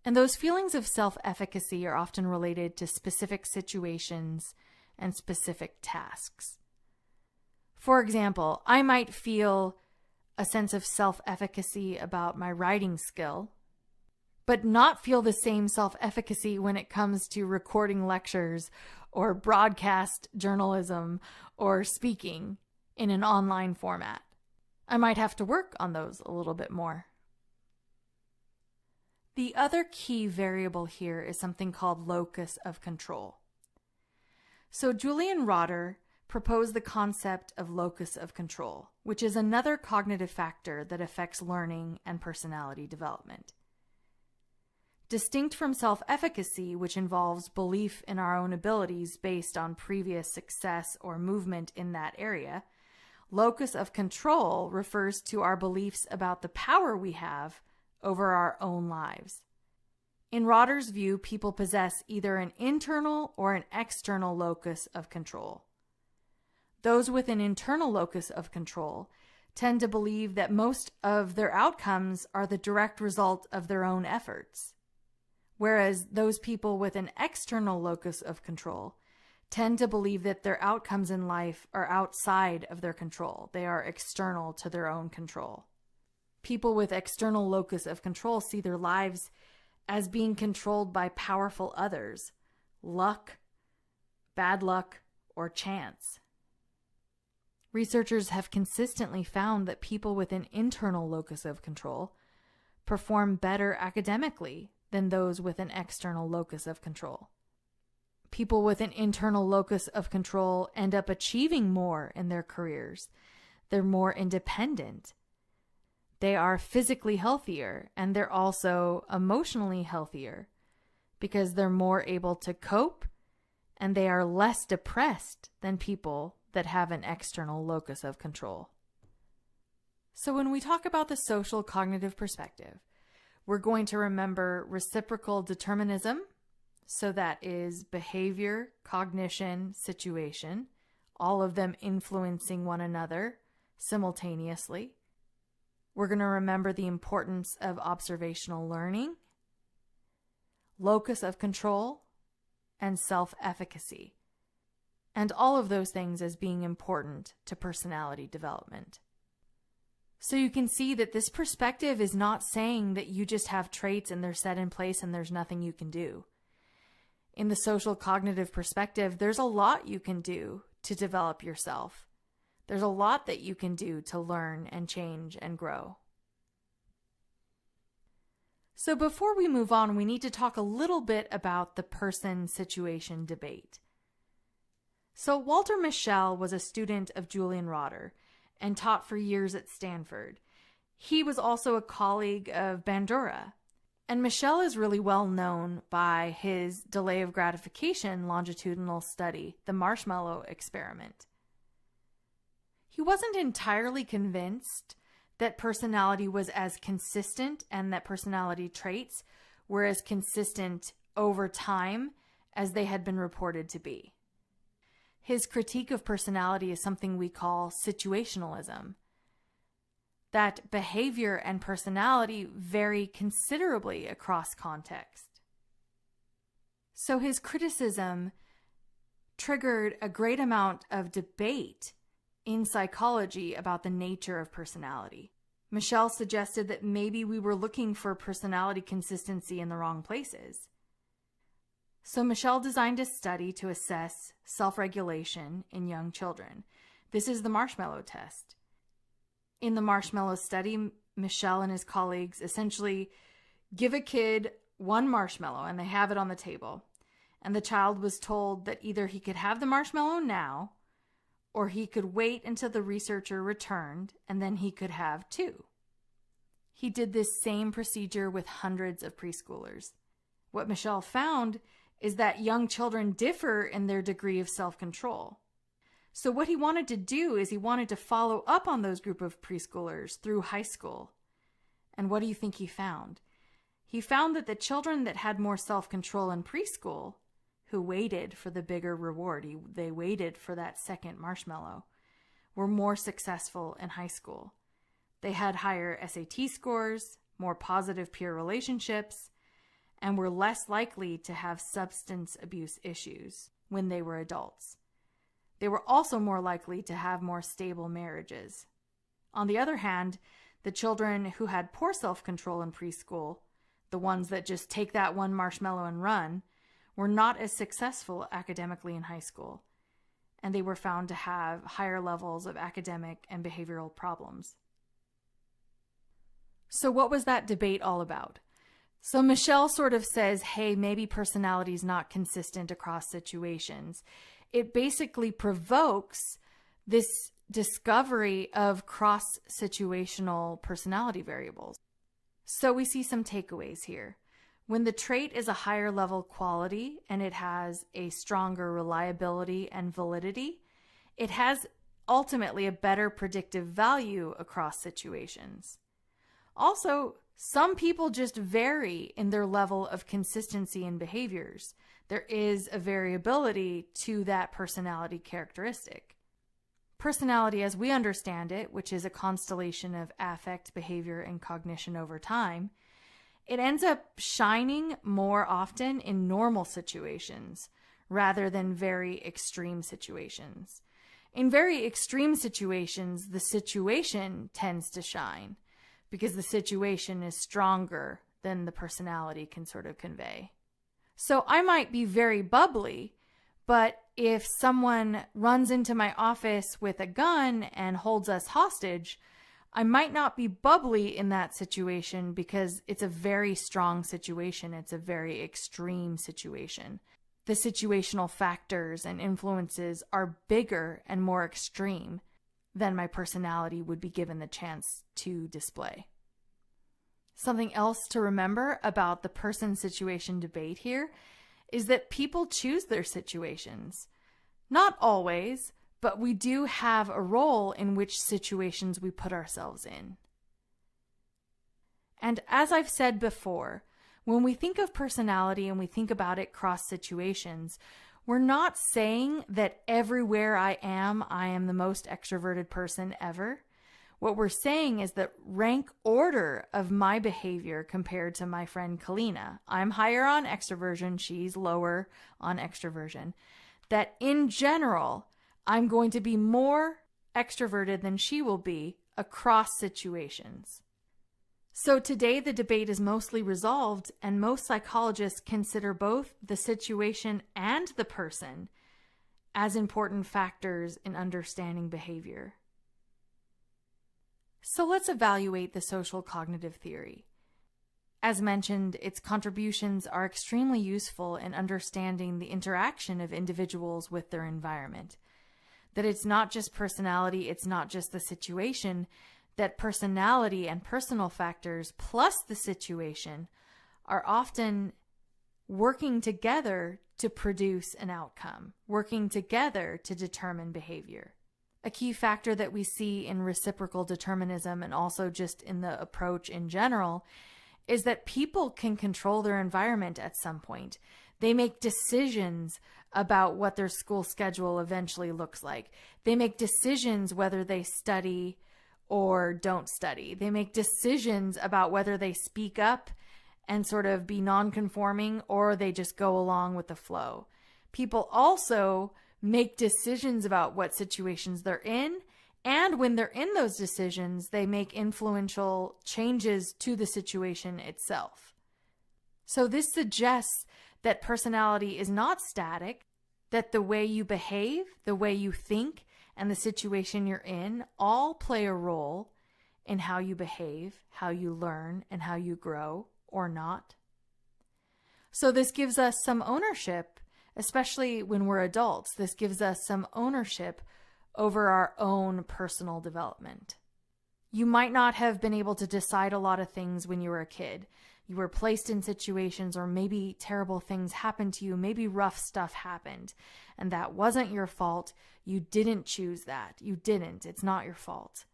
And those feelings of self-efficacy are often related to specific situations and specific tasks. For example, I might feel a sense of self-efficacy about my writing skill, but not feel the same self-efficacy when it comes to recording lectures or broadcast journalism or speaking in an online format. I might have to work on those a little bit more. The other key variable here is something called locus of control. So Julian Rotter proposed the concept of locus of control, which is another cognitive factor that affects learning and personality development. Distinct from self-efficacy, which involves belief in our own abilities based on previous success or movement in that area, locus of control refers to our beliefs about the power we have over our own lives. In Rotter's view, people possess either an internal or an external locus of control. Those with an internal locus of control tend to believe that most of their outcomes are the direct result of their own efforts, whereas those people with an external locus of control tend to believe that their outcomes in life are outside of their control. They are external to their own control. People with external locus of control see their lives as being controlled by powerful others, luck, bad luck, or chance. Researchers have consistently found that people with an internal locus of control perform better academically than those with an external locus of control. People with an internal locus of control end up achieving more in their careers. They're more independent. They are physically healthier, and they're also emotionally healthier because they're more able to cope, and they are less depressed than people that have an external locus of control. So when we talk about the social cognitive perspective, we're going to remember reciprocal determinism. So that is behavior, cognition, situation, all of them influencing one another simultaneously. We're going to remember the importance of observational learning, locus of control, and self-efficacy, and all of those things as being important to personality development. So you can see that this perspective is not saying that you just have traits and they're set in place and there's nothing you can do. In the social cognitive perspective, there's a lot you can do to develop yourself. There's a lot that you can do to learn and change and grow. So before we move on, we need to talk a little bit about the person-situation debate. So Walter Mischel was a student of Julian Rotter and taught for years at Stanford. He was also a colleague of Bandura. And Mischel is really well known by his delay of gratification longitudinal study, the marshmallow experiment. He wasn't entirely convinced that personality was as consistent and that personality traits were as consistent over time as they had been reported to be. His critique of personality is something we call situationalism. That behavior and personality vary considerably across context. So his criticism triggered a great amount of debate in psychology about the nature of personality. Mischel suggested that maybe we were looking for personality consistency in the wrong places. So Mischel designed a study to assess self-regulation in young children. This is the marshmallow test. In the marshmallow study, Mischel and his colleagues essentially give a kid one marshmallow and they have it on the table. And the child was told that either he could have the marshmallow now or he could wait until the researcher returned and then he could have two. He did this same procedure with hundreds of preschoolers. What Mischel found is that young children differ in their degree of self-control. So what he wanted to do is he wanted to follow up on those group of preschoolers through high school. And what do you think he found? He found that the children that had more self-control in preschool, who waited for the bigger reward, they waited for that second marshmallow, were more successful in high school. They had higher SAT scores, more positive peer relationships, and were less likely to have substance abuse issues when they were adults. They were also more likely to have more stable marriages. On the other hand, the children who had poor self-control in preschool, the ones that just take that one marshmallow and run, were not as successful academically in high school, and they were found to have higher levels of academic and behavioral problems. So what was that debate all about? So Mischel sort of says, hey, maybe personality is not consistent across situations. It basically provokes this discovery of cross-situational personality variables. So we see some takeaways here. When the trait is a higher level quality and it has a stronger reliability and validity, it has ultimately a better predictive value across situations. Also, some people just vary in their level of consistency in behaviors. There is a variability to that personality characteristic. Personality, as we understand it, which is a constellation of affect, behavior, and cognition over time, it ends up shining more often in normal situations rather than very extreme situations. In very extreme situations, the situation tends to shine because the situation is stronger than the personality can sort of convey. So I might be very bubbly, but if someone runs into my office with a gun and holds us hostage, I might not be bubbly in that situation because it's a very strong situation. It's a very extreme situation. The situational factors and influences are bigger and more extreme than my personality would be given the chance to display. Something else to remember about the person-situation debate here is that people choose their situations. Not always, but we do have a role in which situations we put ourselves in. And as I've said before, when we think of personality and we think about it cross situations, we're not saying that everywhere I am the most extroverted person ever. What we're saying is that rank order of my behavior compared to my friend Kalina. I'm higher on extroversion, she's lower on extroversion. That in general, I'm going to be more extroverted than she will be across situations. So today the debate is mostly resolved, and most psychologists consider both the situation and the person as important factors in understanding behavior. So let's evaluate the social cognitive theory. As mentioned, its contributions are extremely useful in understanding the interaction of individuals with their environment. That it's not just personality, it's not just the situation, that personality and personal factors plus the situation are often working together to produce an outcome, working together to determine behavior. A key factor that we see in reciprocal determinism and also just in the approach in general is that people can control their environment at some point. They make decisions about what their school schedule eventually looks like. They make decisions whether they study or don't study. They make decisions about whether they speak up and sort of be non-conforming or they just go along with the flow. People also make decisions about what situations they're in, and when they're in those decisions, they make influential changes to the situation itself. So this suggests that personality is not static, that the way you behave, the way you think, and the situation you're in all play a role in how you behave, how you learn, and how you grow or not. So this gives us some ownership, especially when we're adults. This gives us some ownership over our own personal development. You might not have been able to decide a lot of things when you were a kid. You were placed in situations, or maybe terrible things happened to you, maybe rough stuff happened, and that wasn't your fault. You didn't choose that. You didn't. It's not your fault.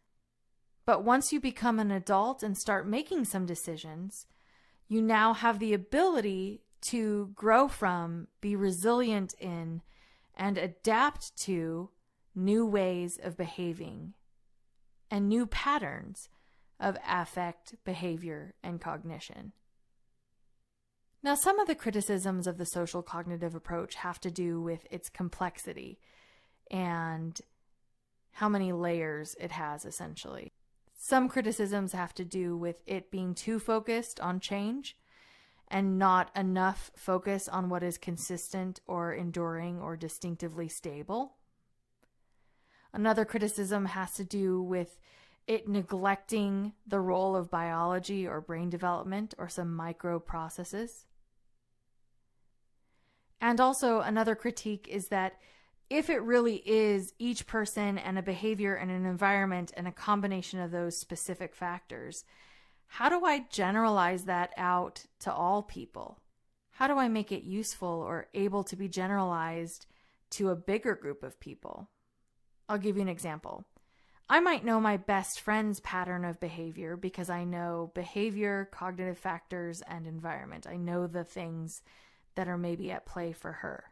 But once you become an adult and start making some decisions, you now have the ability to grow from, be resilient in, and adapt to new ways of behaving and new patterns of affect, behavior, and cognition. Now, some of the criticisms of the social cognitive approach have to do with its complexity and how many layers it has, essentially. Some criticisms have to do with it being too focused on change and not enough focus on what is consistent or enduring or distinctively stable. Another criticism has to do with it neglecting the role of biology or brain development or some micro processes. And also another critique is that if it really is each person and a behavior and an environment and a combination of those specific factors, how do I generalize that out to all people? How do I make it useful or able to be generalized to a bigger group of people? I'll give you an example. I might know my best friend's pattern of behavior because I know behavior, cognitive factors, and environment. I know the things that are maybe at play for her.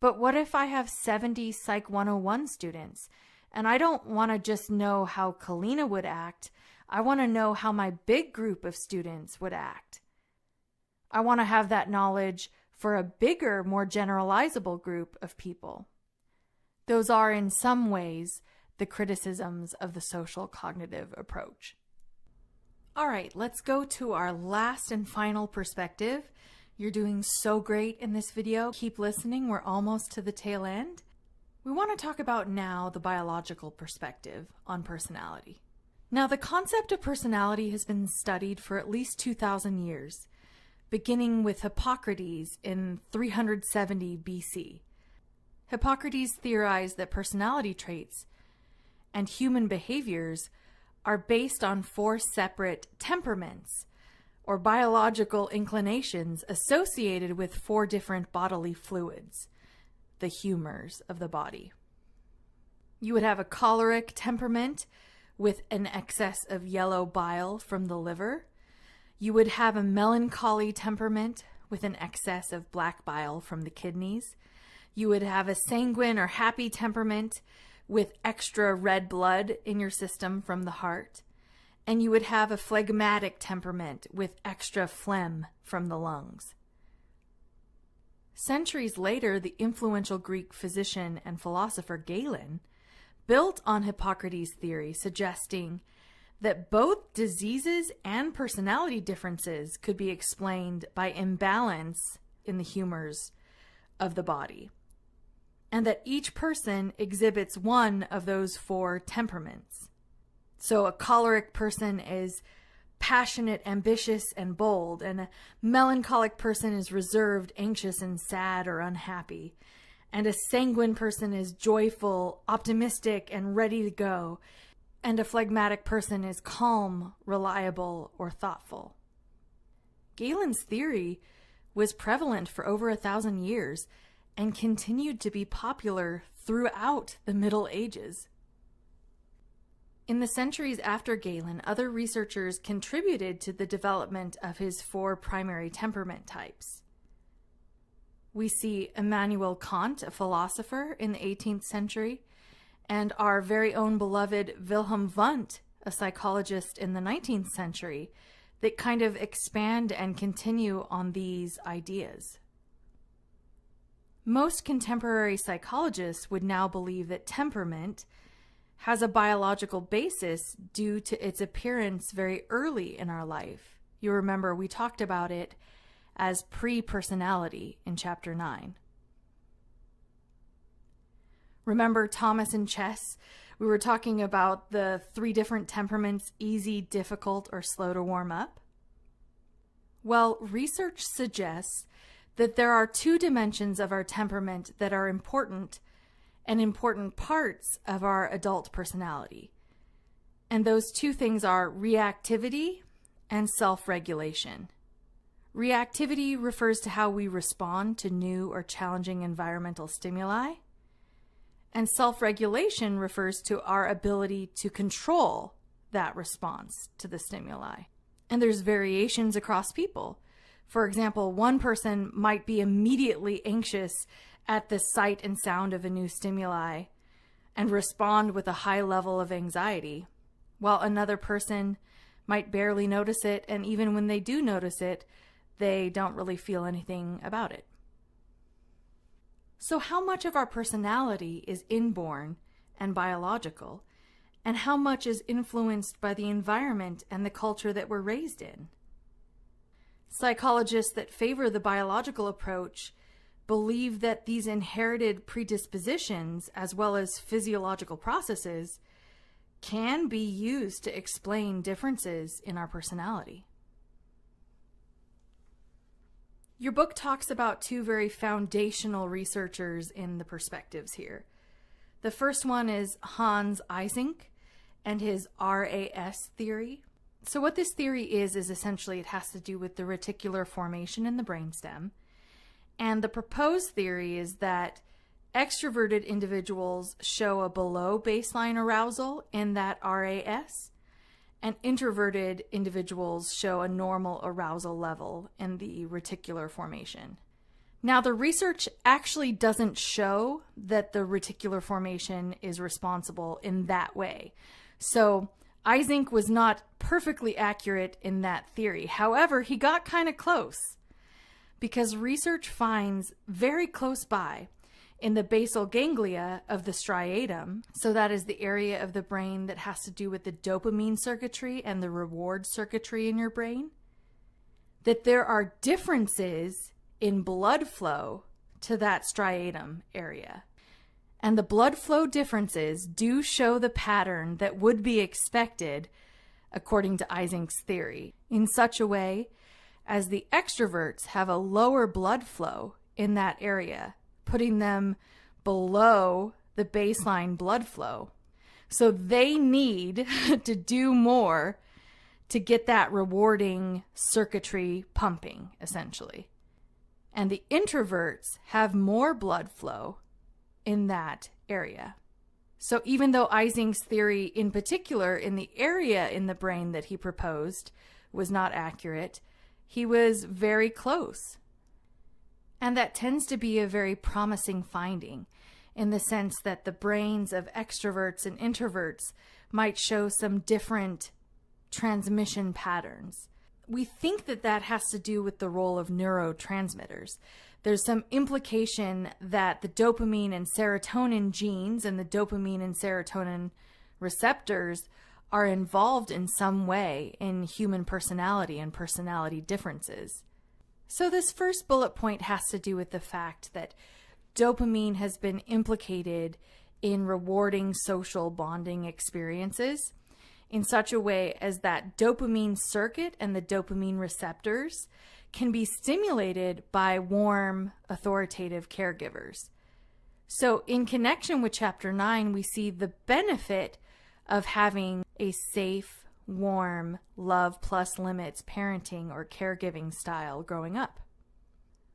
But what if I have 70 Psych 101 students and I don't want to just know how Kalina would act, I want to know how my big group of students would act. I want to have that knowledge for a bigger, more generalizable group of people. Those are, in some ways, the criticisms of the social cognitive approach. All right, let's go to our last and final perspective. You're doing so great in this video. Keep listening. We're almost to the tail end. We want to talk about now the biological perspective on personality. Now, the concept of personality has been studied for at least 2,000 years, beginning with Hippocrates in 370 BC. Hippocrates theorized that personality traits and human behaviors are based on 4 separate temperaments, or biological inclinations associated with 4 different bodily fluids, the humors of the body. You would have a choleric temperament with an excess of yellow bile from the liver. You would have a melancholy temperament with an excess of black bile from the kidneys. You would have a sanguine or happy temperament with extra red blood in your system from the heart. And you would have a phlegmatic temperament with extra phlegm from the lungs. Centuries later, the influential Greek physician and philosopher Galen built on Hippocrates' theory, suggesting that both diseases and personality differences could be explained by imbalance in the humors of the body, and that each person exhibits one of those 4 temperaments. So a choleric person is passionate, ambitious, and bold, and a melancholic person is reserved, anxious, and sad or unhappy. And a sanguine person is joyful, optimistic, and ready to go. And a phlegmatic person is calm, reliable, or thoughtful. Galen's theory was prevalent for over 1,000 years and continued to be popular throughout the Middle Ages. In the centuries after Galen, other researchers contributed to the development of his 4 primary temperament types. We see Immanuel Kant, a philosopher in the 18th century, and our very own beloved Wilhelm Wundt, a psychologist in the 19th century, that kind of expand and continue on these ideas. Most contemporary psychologists would now believe that temperament has a biological basis due to its appearance very early in our life. You remember we talked about it as pre-personality in Chapter 9. Remember Thomas and chess? We were talking about the 3 different temperaments: easy, difficult, or slow to warm up. Well, research suggests that there are 2 dimensions of our temperament that are important and important parts of our adult personality. And those 2 things are reactivity and self-regulation. Reactivity refers to how we respond to new or challenging environmental stimuli, and self-regulation refers to our ability to control that response to the stimuli. And there's variations across people. For example, one person might be immediately anxious at the sight and sound of a new stimuli and respond with a high level of anxiety, while another person might barely notice it, and even when they do notice it, they don't really feel anything about it. So how much of our personality is inborn and biological, and how much is influenced by the environment and the culture that we're raised in? Psychologists that favor the biological approach believe that these inherited predispositions, as well as physiological processes, can be used to explain differences in our personality. Your book talks about 2 very foundational researchers in the perspectives here. The first one is Hans Eysenck and his RAS theory. So what this theory is essentially it has to do with the reticular formation in the brainstem. And the proposed theory is that extroverted individuals show a below baseline arousal in that RAS, and introverted individuals show a normal arousal level in the reticular formation. Now, the research actually doesn't show that the reticular formation is responsible in that way. So Eysenck was not perfectly accurate in that theory. However, he got kind of close, because research finds very close by in the basal ganglia of the striatum, so that is the area of the brain that has to do with the dopamine circuitry and the reward circuitry in your brain, that there are differences in blood flow to that striatum area. And the blood flow differences do show the pattern that would be expected according to Eysenck's theory, in such a way as the extroverts have a lower blood flow in that area, putting them below the baseline blood flow. So they need to do more to get that rewarding circuitry pumping, essentially. And the introverts have more blood flow in that area. So even though Eysenck's theory in particular in the area in the brain that he proposed was not accurate, he was very close. And that tends to be a very promising finding in the sense that the brains of extroverts and introverts might show some different transmission patterns. We think that that has to do with the role of neurotransmitters. There's some implication that the dopamine and serotonin genes and the dopamine and serotonin receptors are involved in some way in human personality and personality differences. So this first bullet point has to do with the fact that dopamine has been implicated in rewarding social bonding experiences in such a way as that dopamine circuit and the dopamine receptors can be stimulated by warm, authoritative caregivers. So in connection with Chapter 9, we see the benefit of having a safe, warm, love plus limits parenting or caregiving style growing up.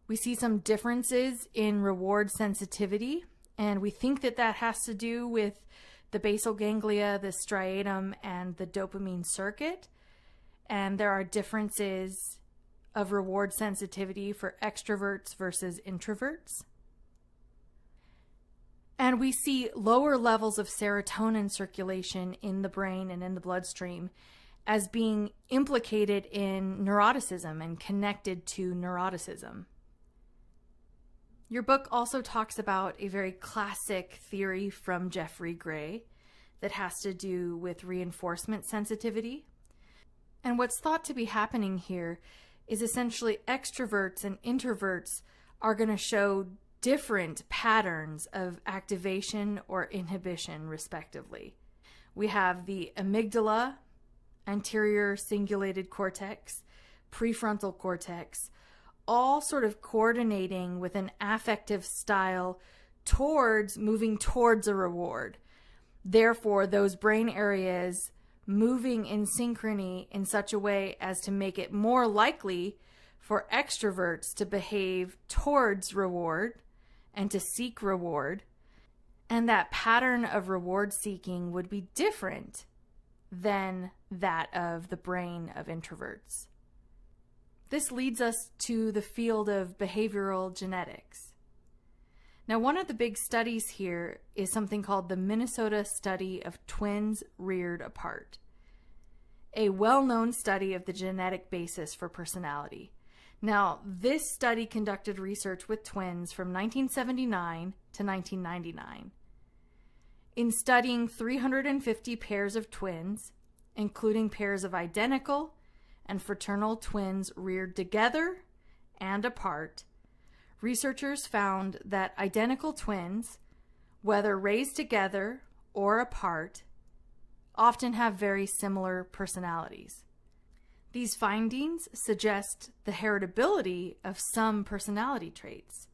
We see some differences in reward sensitivity, and we think that that has to do with the basal ganglia, the striatum, and the dopamine circuit. And there are differences of reward sensitivity for extroverts versus introverts. And we see lower levels of serotonin circulation in the brain and in the bloodstream as being implicated in neuroticism and connected to neuroticism. Your book also talks about a very classic theory from Jeffrey Gray that has to do with reinforcement sensitivity. And what's thought to be happening here is essentially extroverts and introverts are going to show different patterns of activation or inhibition, respectively. We have the amygdala, anterior cingulated cortex, prefrontal cortex, all sort of coordinating with an affective style towards moving towards a reward. Therefore, those brain areas moving in synchrony in such a way as to make it more likely for extroverts to behave towards reward and to seek reward. And that pattern of reward seeking would be different than that of the brain of introverts. This leads us to the field of behavioral genetics. Now, one of the big studies here is something called the Minnesota Study of Twins Reared Apart, a well-known study of the genetic basis for personality. Now, this study conducted research with twins from 1979 to 1999. In studying 350 pairs of twins, including pairs of identical and fraternal twins reared together and apart, researchers found that identical twins, whether raised together or apart, often have very similar personalities. These findings suggest the heritability of some personality traits.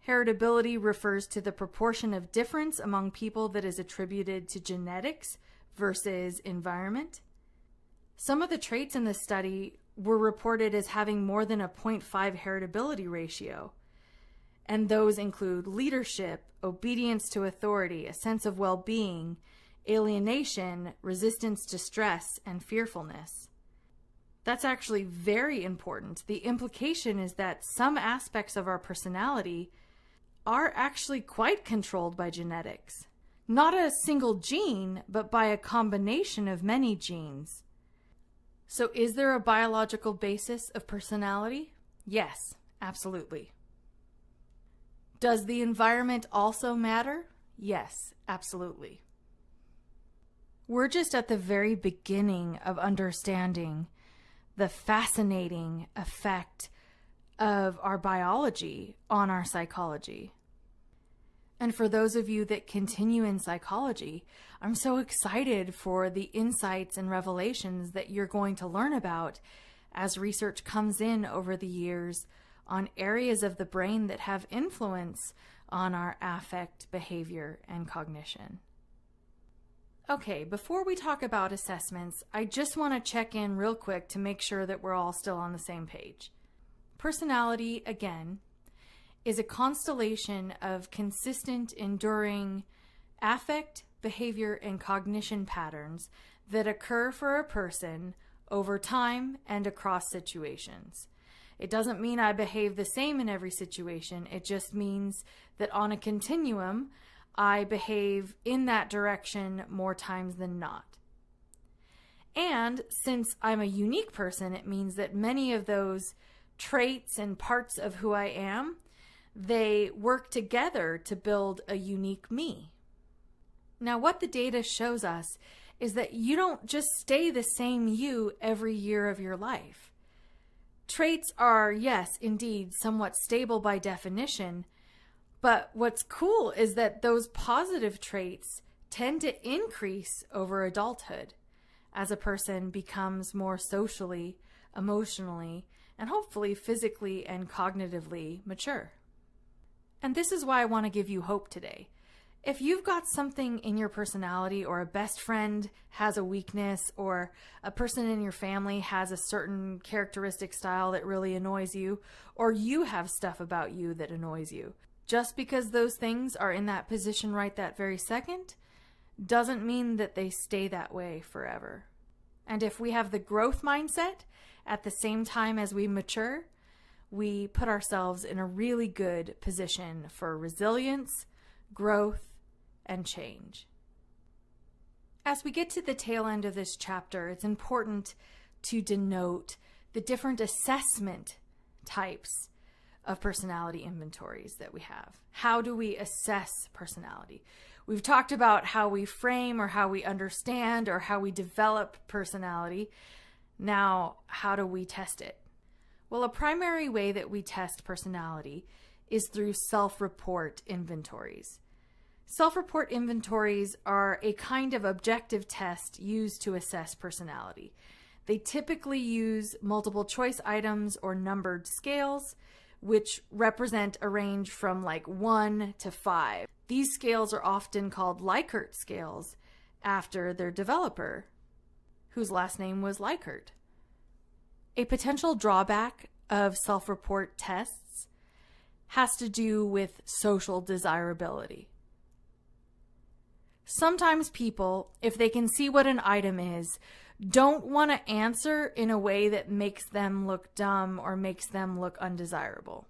Heritability refers to the proportion of difference among people that is attributed to genetics versus environment. Some of the traits in this study were reported as having more than a 0.5 heritability ratio, and those include leadership, obedience to authority, a sense of well-being, alienation, resistance to stress, and fearfulness. That's actually very important. The implication is that some aspects of our personality are actually quite controlled by genetics. Not a single gene, but by a combination of many genes. So is there a biological basis of personality? Yes, absolutely. Does the environment also matter? Yes, absolutely. We're just at the very beginning of understanding the fascinating effect of our biology on our psychology. And for those of you that continue in psychology, I'm so excited for the insights and revelations that you're going to learn about as research comes in over the years on areas of the brain that have influence on our affect, behavior, and cognition. Okay, before we talk about assessments, I just want to check in real quick to make sure that we're all still on the same page. Personality, again, is a constellation of consistent, enduring affect, behavior, and cognition patterns that occur for a person over time and across situations. It doesn't mean I behave the same in every situation. It just means that on a continuum, I behave in that direction more times than not. And since I'm a unique person, it means that many of those traits and parts of who I am, they work together to build a unique me. Now, what the data shows us is that you don't just stay the same you every year of your life. Traits are, yes, indeed, somewhat stable by definition, but what's cool is that those positive traits tend to increase over adulthood as a person becomes more socially, emotionally, and hopefully physically and cognitively mature. And this is why I want to give you hope today. If you've got something in your personality, or a best friend has a weakness, or a person in your family has a certain characteristic style that really annoys you, or you have stuff about you that annoys you, just because those things are in that position right that very second, doesn't mean that they stay that way forever. And if we have the growth mindset at the same time as we mature, we put ourselves in a really good position for resilience, growth, and change. As we get to the tail end of this chapter, it's important to denote the different assessment types of personality inventories that we have. How do we assess personality? We've talked about how we frame or how we understand or how we develop personality. Now, how do we test it? Well, a primary way that we test personality is through self-report inventories. Self-report inventories are a kind of objective test used to assess personality. They typically use multiple choice items or numbered scales, which represent a range from like 1 to 5. These scales are often called Likert scales after their developer, whose last name was Likert. A potential drawback of self-report tests has to do with social desirability. Sometimes people, if they can see what an item is, don't want to answer in a way that makes them look dumb or makes them look undesirable.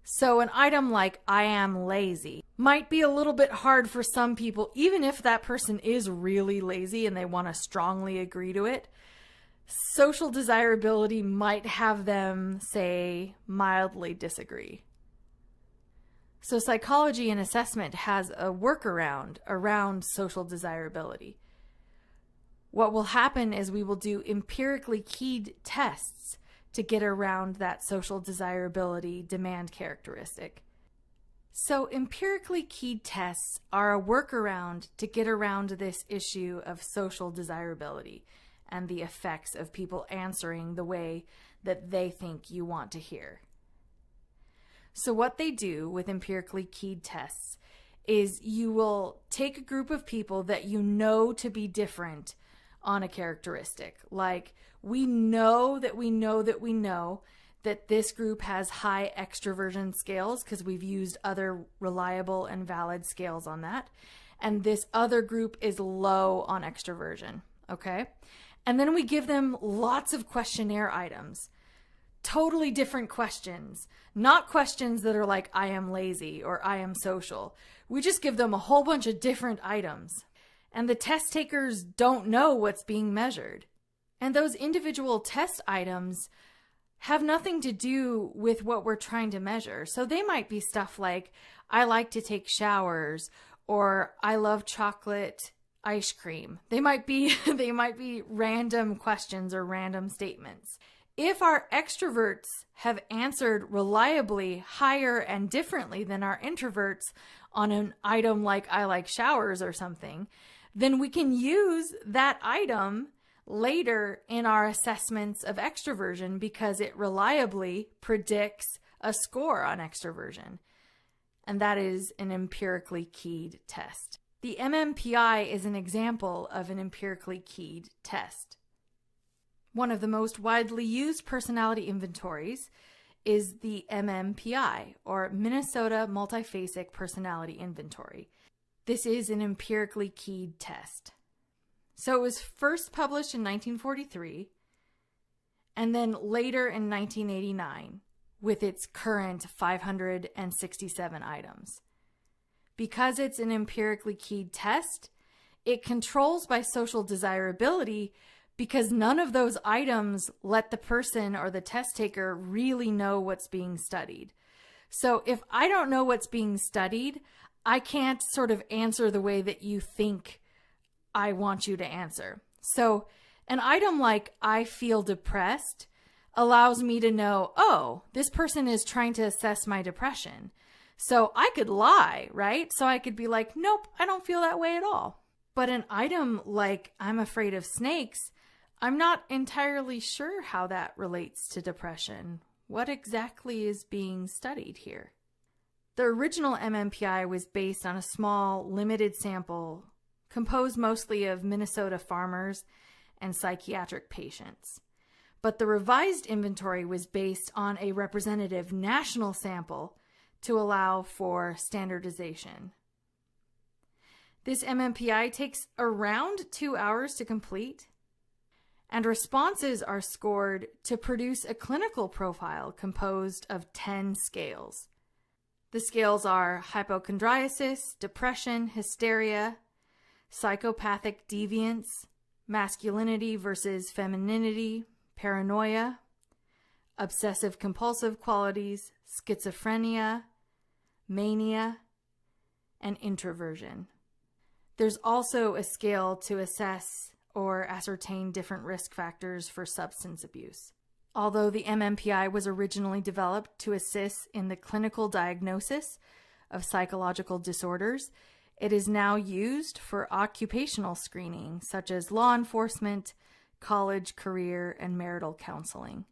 So an item like "I am lazy" might be a little bit hard for some people, even if that person is really lazy and they want to strongly agree to it. Social desirability might have them, say, mildly disagree. So psychology and assessment has a workaround around social desirability. What will happen is we will do empirically keyed tests to get around that social desirability demand characteristic. So empirically keyed tests are a workaround to get around this issue of social desirability and the effects of people answering the way that they think you want to hear. So what they do with empirically keyed tests is you will take a group of people that you know to be different on a characteristic. Like, we know that this group has high extroversion scales because we've used other reliable and valid scales on that. And this other group is low on extroversion, okay? And then we give them lots of questionnaire items. Totally different questions. Not questions that are like, "I am lazy" or "I am social." We just give them a whole bunch of different items. And the test takers don't know what's being measured. And those individual test items have nothing to do with what we're trying to measure. So they might be stuff like, I like to take showers, or I love chocolate ice cream. They might be random questions or random statements. If our extroverts have answered reliably higher and differently than our introverts on an item like I like showers or something, then we can use that item later in our assessments of extroversion because it reliably predicts a score on extroversion. And that is an empirically keyed test. The MMPI is an example of an empirically keyed test. One of the most widely used personality inventories is the MMPI, or Minnesota Multiphasic Personality Inventory. This is an empirically keyed test. So it was first published in 1943, and then later in 1989, with its current 567 items. Because it's an empirically keyed test, it controls by social desirability because none of those items let the person or the test taker really know what's being studied. So if I don't know what's being studied, I can't sort of answer the way that you think I want you to answer. So an item like I feel depressed allows me to know, oh, this person is trying to assess my depression. So I could lie, right? So I could be like, nope, I don't feel that way at all. But an item like I'm afraid of snakes, I'm not entirely sure how that relates to depression. What exactly is being studied here? The original MMPI was based on a small, limited sample composed mostly of Minnesota farmers and psychiatric patients. But the revised inventory was based on a representative national sample to allow for standardization. This MMPI takes around 2 hours to complete, and responses are scored to produce a clinical profile composed of 10 scales. The scales are hypochondriasis, depression, hysteria, psychopathic deviance, masculinity versus femininity, paranoia, obsessive compulsive qualities, schizophrenia, mania, and introversion. There's also a scale to assess or ascertain different risk factors for substance abuse. Although the MMPI was originally developed to assist in the clinical diagnosis of psychological disorders, it is now used for occupational screening, such as law enforcement, college, career, and marital counseling.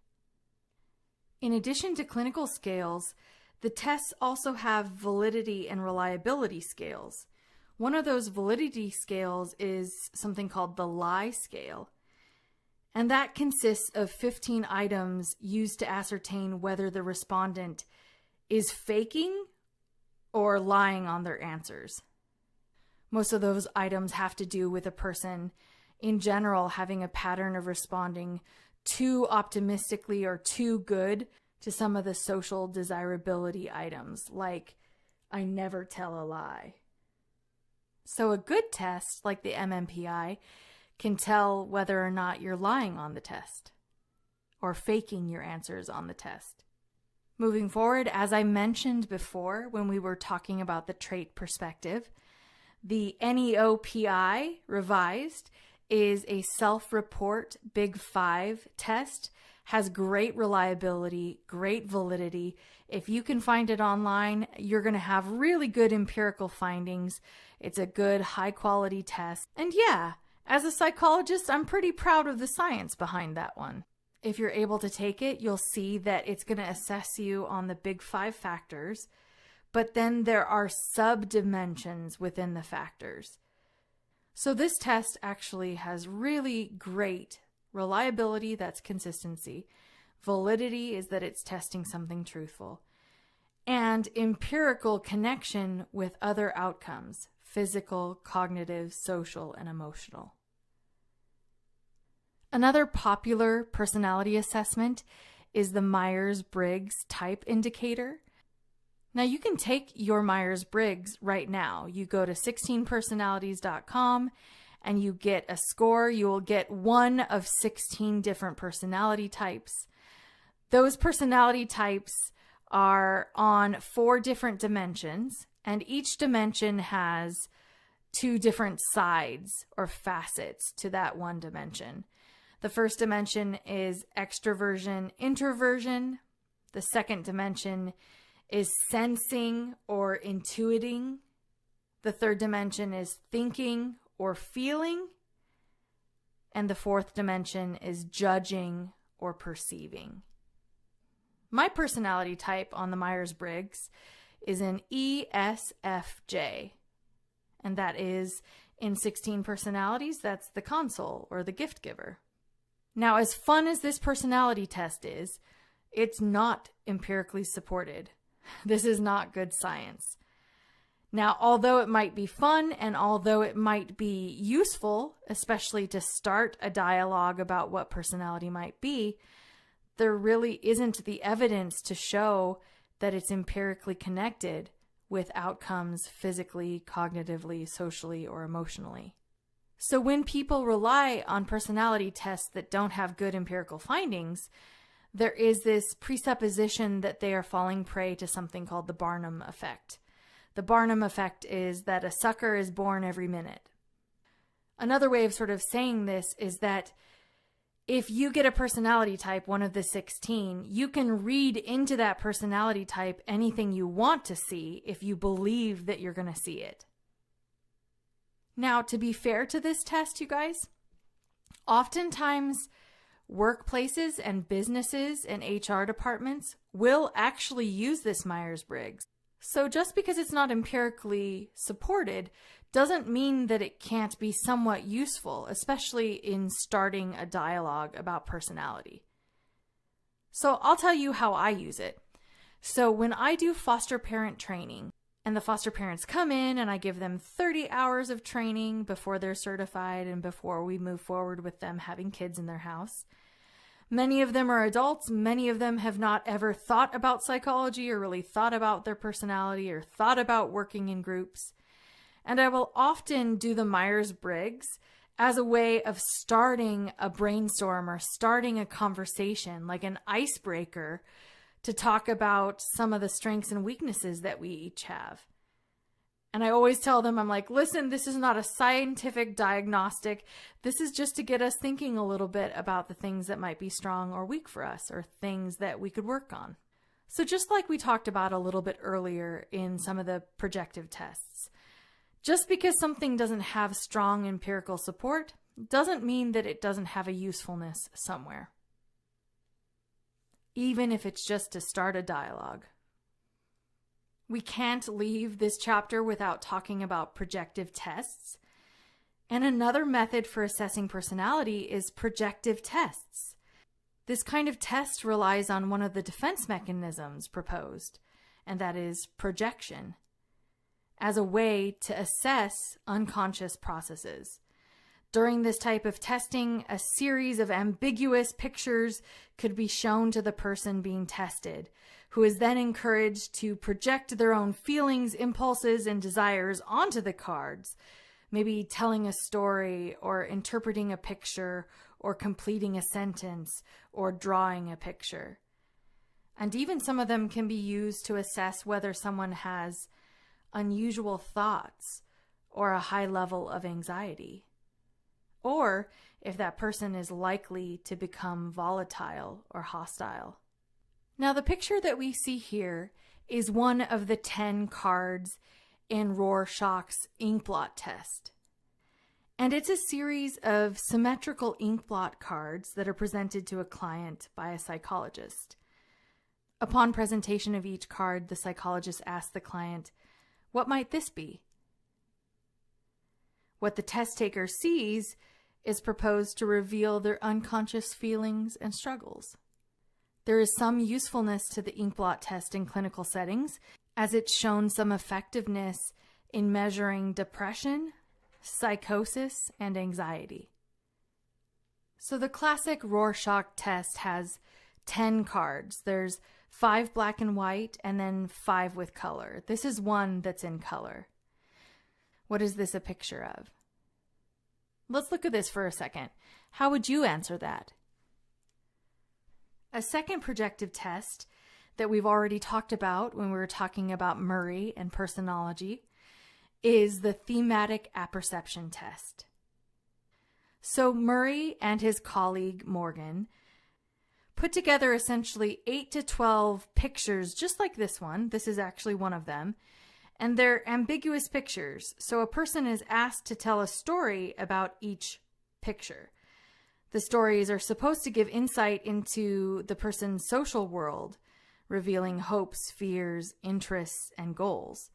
In addition to clinical scales, the tests also have validity and reliability scales. One of those validity scales is something called the Lie scale, and that consists of 15 items used to ascertain whether the respondent is faking or lying on their answers. Most of those items have to do with a person in general having a pattern of responding too optimistically or too good to some of the social desirability items, like I never tell a lie. So a good test, like the MMPI, can tell whether or not you're lying on the test or faking your answers on the test. Moving forward, as I mentioned before when we were talking about the trait perspective, the NEOPI revised is a self-report Big Five test, has great reliability, great validity. If you can find it online, you're going to have really good empirical findings. It's a good high-quality test. And yeah, as a psychologist, I'm pretty proud of the science behind that one. If you're able to take it, you'll see that it's going to assess you on the Big Five factors, but then there are sub-dimensions within the factors. So this test actually has really great reliability, that's consistency. Validity is that it's testing something truthful. And empirical connection with other outcomes, physical, cognitive, social, and emotional. Another popular personality assessment is the Myers-Briggs Type Indicator. Now you can take your Myers-Briggs right now. You go to 16personalities.com and you get a score. You will get one of 16 different personality types. Those personality types are on 4 different dimensions, and each dimension has 2 different sides or facets to that one dimension. The first dimension is extroversion, introversion. The second dimension is sensing or intuiting. The third dimension is thinking or feeling. And the fourth dimension is judging or perceiving. My personality type on the Myers-Briggs is an ESFJ. And that is in 16 personalities, that's the console or the gift giver. Now, as fun as this personality test is, it's not empirically supported. This is not good science. Now, although it might be fun and although it might be useful, especially to start a dialogue about what personality might be, there really isn't the evidence to show that it's empirically connected with outcomes physically, cognitively, socially, or emotionally. So when people rely on personality tests that don't have good empirical findings, there is this presupposition that they are falling prey to something called the Barnum effect. The Barnum effect is that a sucker is born every minute. Another way of sort of saying this is that if you get a personality type, one of the 16, you can read into that personality type anything you want to see if you believe that you're going to see it. Now, to be fair to this test, you guys, oftentimes workplaces and businesses and HR departments will actually use this Myers-Briggs. So just because it's not empirically supported doesn't mean that it can't be somewhat useful, especially in starting a dialogue about personality. So I'll tell you how I use it. So when I do foster parent training, and the foster parents come in and I give them 30 hours of training before they're certified and before we move forward with them having kids in their house. Many of them are adults. Many of them have not ever thought about psychology or really thought about their personality or thought about working in groups. And I will often do the Myers-Briggs as a way of starting a brainstorm or starting a conversation, like an icebreaker, to talk about some of the strengths and weaknesses that we each have. And I always tell them, I'm like, listen, this is not a scientific diagnostic. This is just to get us thinking a little bit about the things that might be strong or weak for us or things that we could work on. So just like we talked about a little bit earlier in some of the projective tests, just because something doesn't have strong empirical support doesn't mean that it doesn't have a usefulness somewhere, even if it's just to start a dialogue. We can't leave this chapter without talking about projective tests. And another method for assessing personality is projective tests. This kind of test relies on one of the defense mechanisms proposed, and that is projection, as a way to assess unconscious processes. During this type of testing, a series of ambiguous pictures could be shown to the person being tested, who is then encouraged to project their own feelings, impulses, and desires onto the cards, maybe telling a story or interpreting a picture or completing a sentence or drawing a picture. And even some of them can be used to assess whether someone has unusual thoughts or a high level of anxiety, or if that person is likely to become volatile or hostile. Now, the picture that we see here is one of the 10 cards in Rorschach's inkblot test. And it's a series of symmetrical inkblot cards that are presented to a client by a psychologist. Upon presentation of each card, the psychologist asks the client, "What might this be?" What the test taker sees is proposed to reveal their unconscious feelings and struggles. There is some usefulness to the inkblot test in clinical settings, as it's shown some effectiveness in measuring depression, psychosis, and anxiety. So the classic Rorschach test has 10 cards. There's 5 black and white and then 5 with color. This is one that's in color. What is this a picture of? Let's look at this for a second. How would you answer that? A second projective test that we've already talked about when we were talking about Murray and personology is the thematic apperception test. So Murray and his colleague Morgan put together essentially 8 to 12 pictures just like this one. This is actually one of them. And they're ambiguous pictures. So a person is asked to tell a story about each picture. The stories are supposed to give insight into the person's social world, revealing hopes, fears, interests, and goals.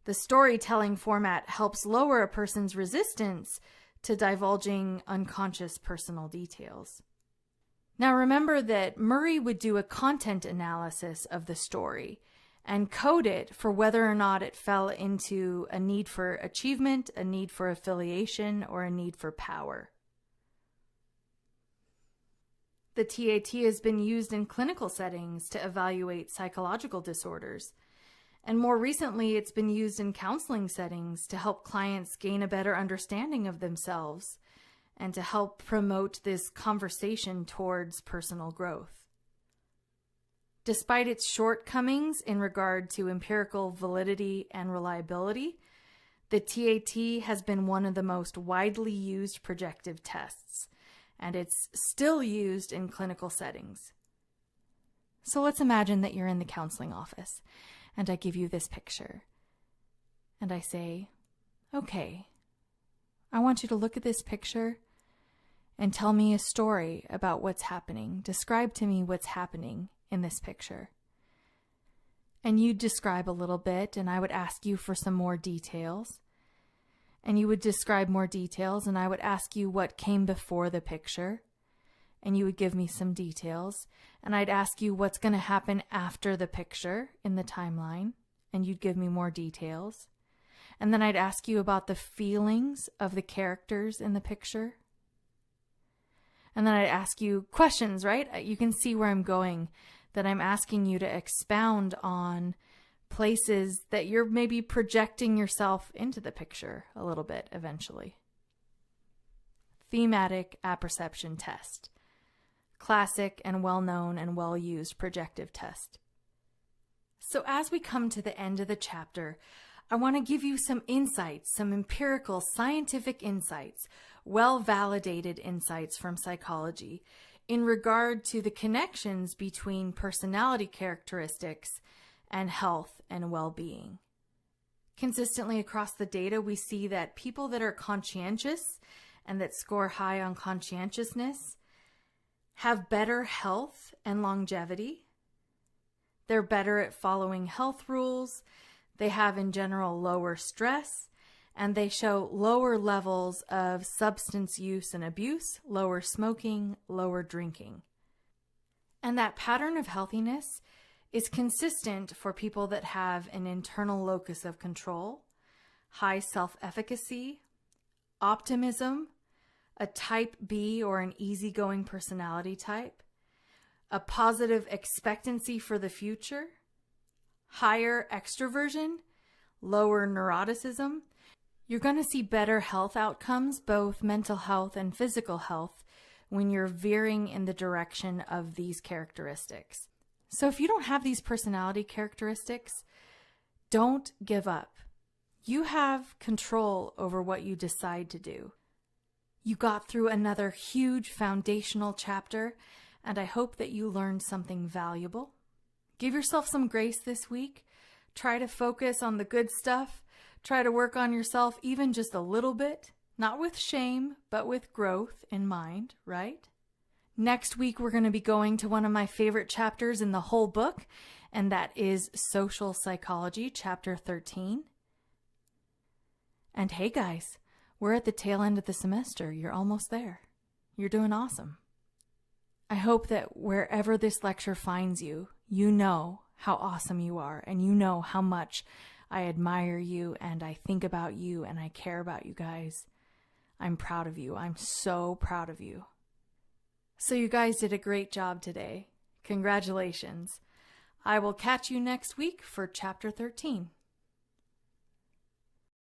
The storytelling format helps lower a person's resistance to divulging unconscious personal details. Now remember that Murray would do a content analysis of the story and code it for whether or not it fell into a need for achievement, a need for affiliation, or a need for power. The TAT has been used in clinical settings to evaluate psychological disorders. And more recently, it's been used in counseling settings to help clients gain a better understanding of themselves and to help promote this conversation towards personal growth. Despite its shortcomings in regard to empirical validity and reliability, the TAT has been one of the most widely used projective tests, and it's still used in clinical settings. So let's imagine that you're in the counseling office, and I give you this picture. And I say, okay, I want you to look at this picture and tell me a story about what's happening. Describe to me what's happening in this picture. And you'd describe a little bit, and I would ask you for some more details. And you would describe more details, and I would ask you what came before the picture. And you would give me some details. And I'd ask you what's going to happen after the picture in the timeline. And you'd give me more details. And then I'd ask you about the feelings of the characters in the picture. And then I'd ask you questions, right? You can see where I'm going, that I'm asking you to expound on places that you're maybe projecting yourself into the picture a little bit eventually. Thematic apperception test. Classic and well-known and well-used projective test. So as we come to the end of the chapter, I want to give you some insights, some empirical scientific insights, well-validated insights from psychology in regard to the connections between personality characteristics and health and well-being. Consistently across the data, we see that people that are conscientious and that score high on conscientiousness have better health and longevity. They're better at following health rules. They have, in general, lower stress, and they show lower levels of substance use and abuse, lower smoking, lower drinking. And that pattern of healthiness is consistent for people that have an internal locus of control, high self-efficacy, optimism, a type B or an easygoing personality type, a positive expectancy for the future, higher extroversion, lower neuroticism. You're going to see better health outcomes, both mental health and physical health, when you're veering in the direction of these characteristics. So if you don't have these personality characteristics, don't give up. You have control over what you decide to do. You got through another huge foundational chapter, and I hope that you learned something valuable. Give yourself some grace this week. Try to focus on the good stuff. Try to work on yourself even just a little bit, not with shame, but with growth in mind, right? Next week, we're going to be going to one of my favorite chapters in the whole book, and that is Social Psychology, Chapter 13. And hey guys, we're at the tail end of the semester. You're almost there. You're doing awesome. I hope that wherever this lecture finds you, you know how awesome you are, and you know how much I admire you, and I think about you, and I care about you guys. I'm proud of you. I'm so proud of you. So you guys did a great job today. Congratulations. I will catch you next week for Chapter 13.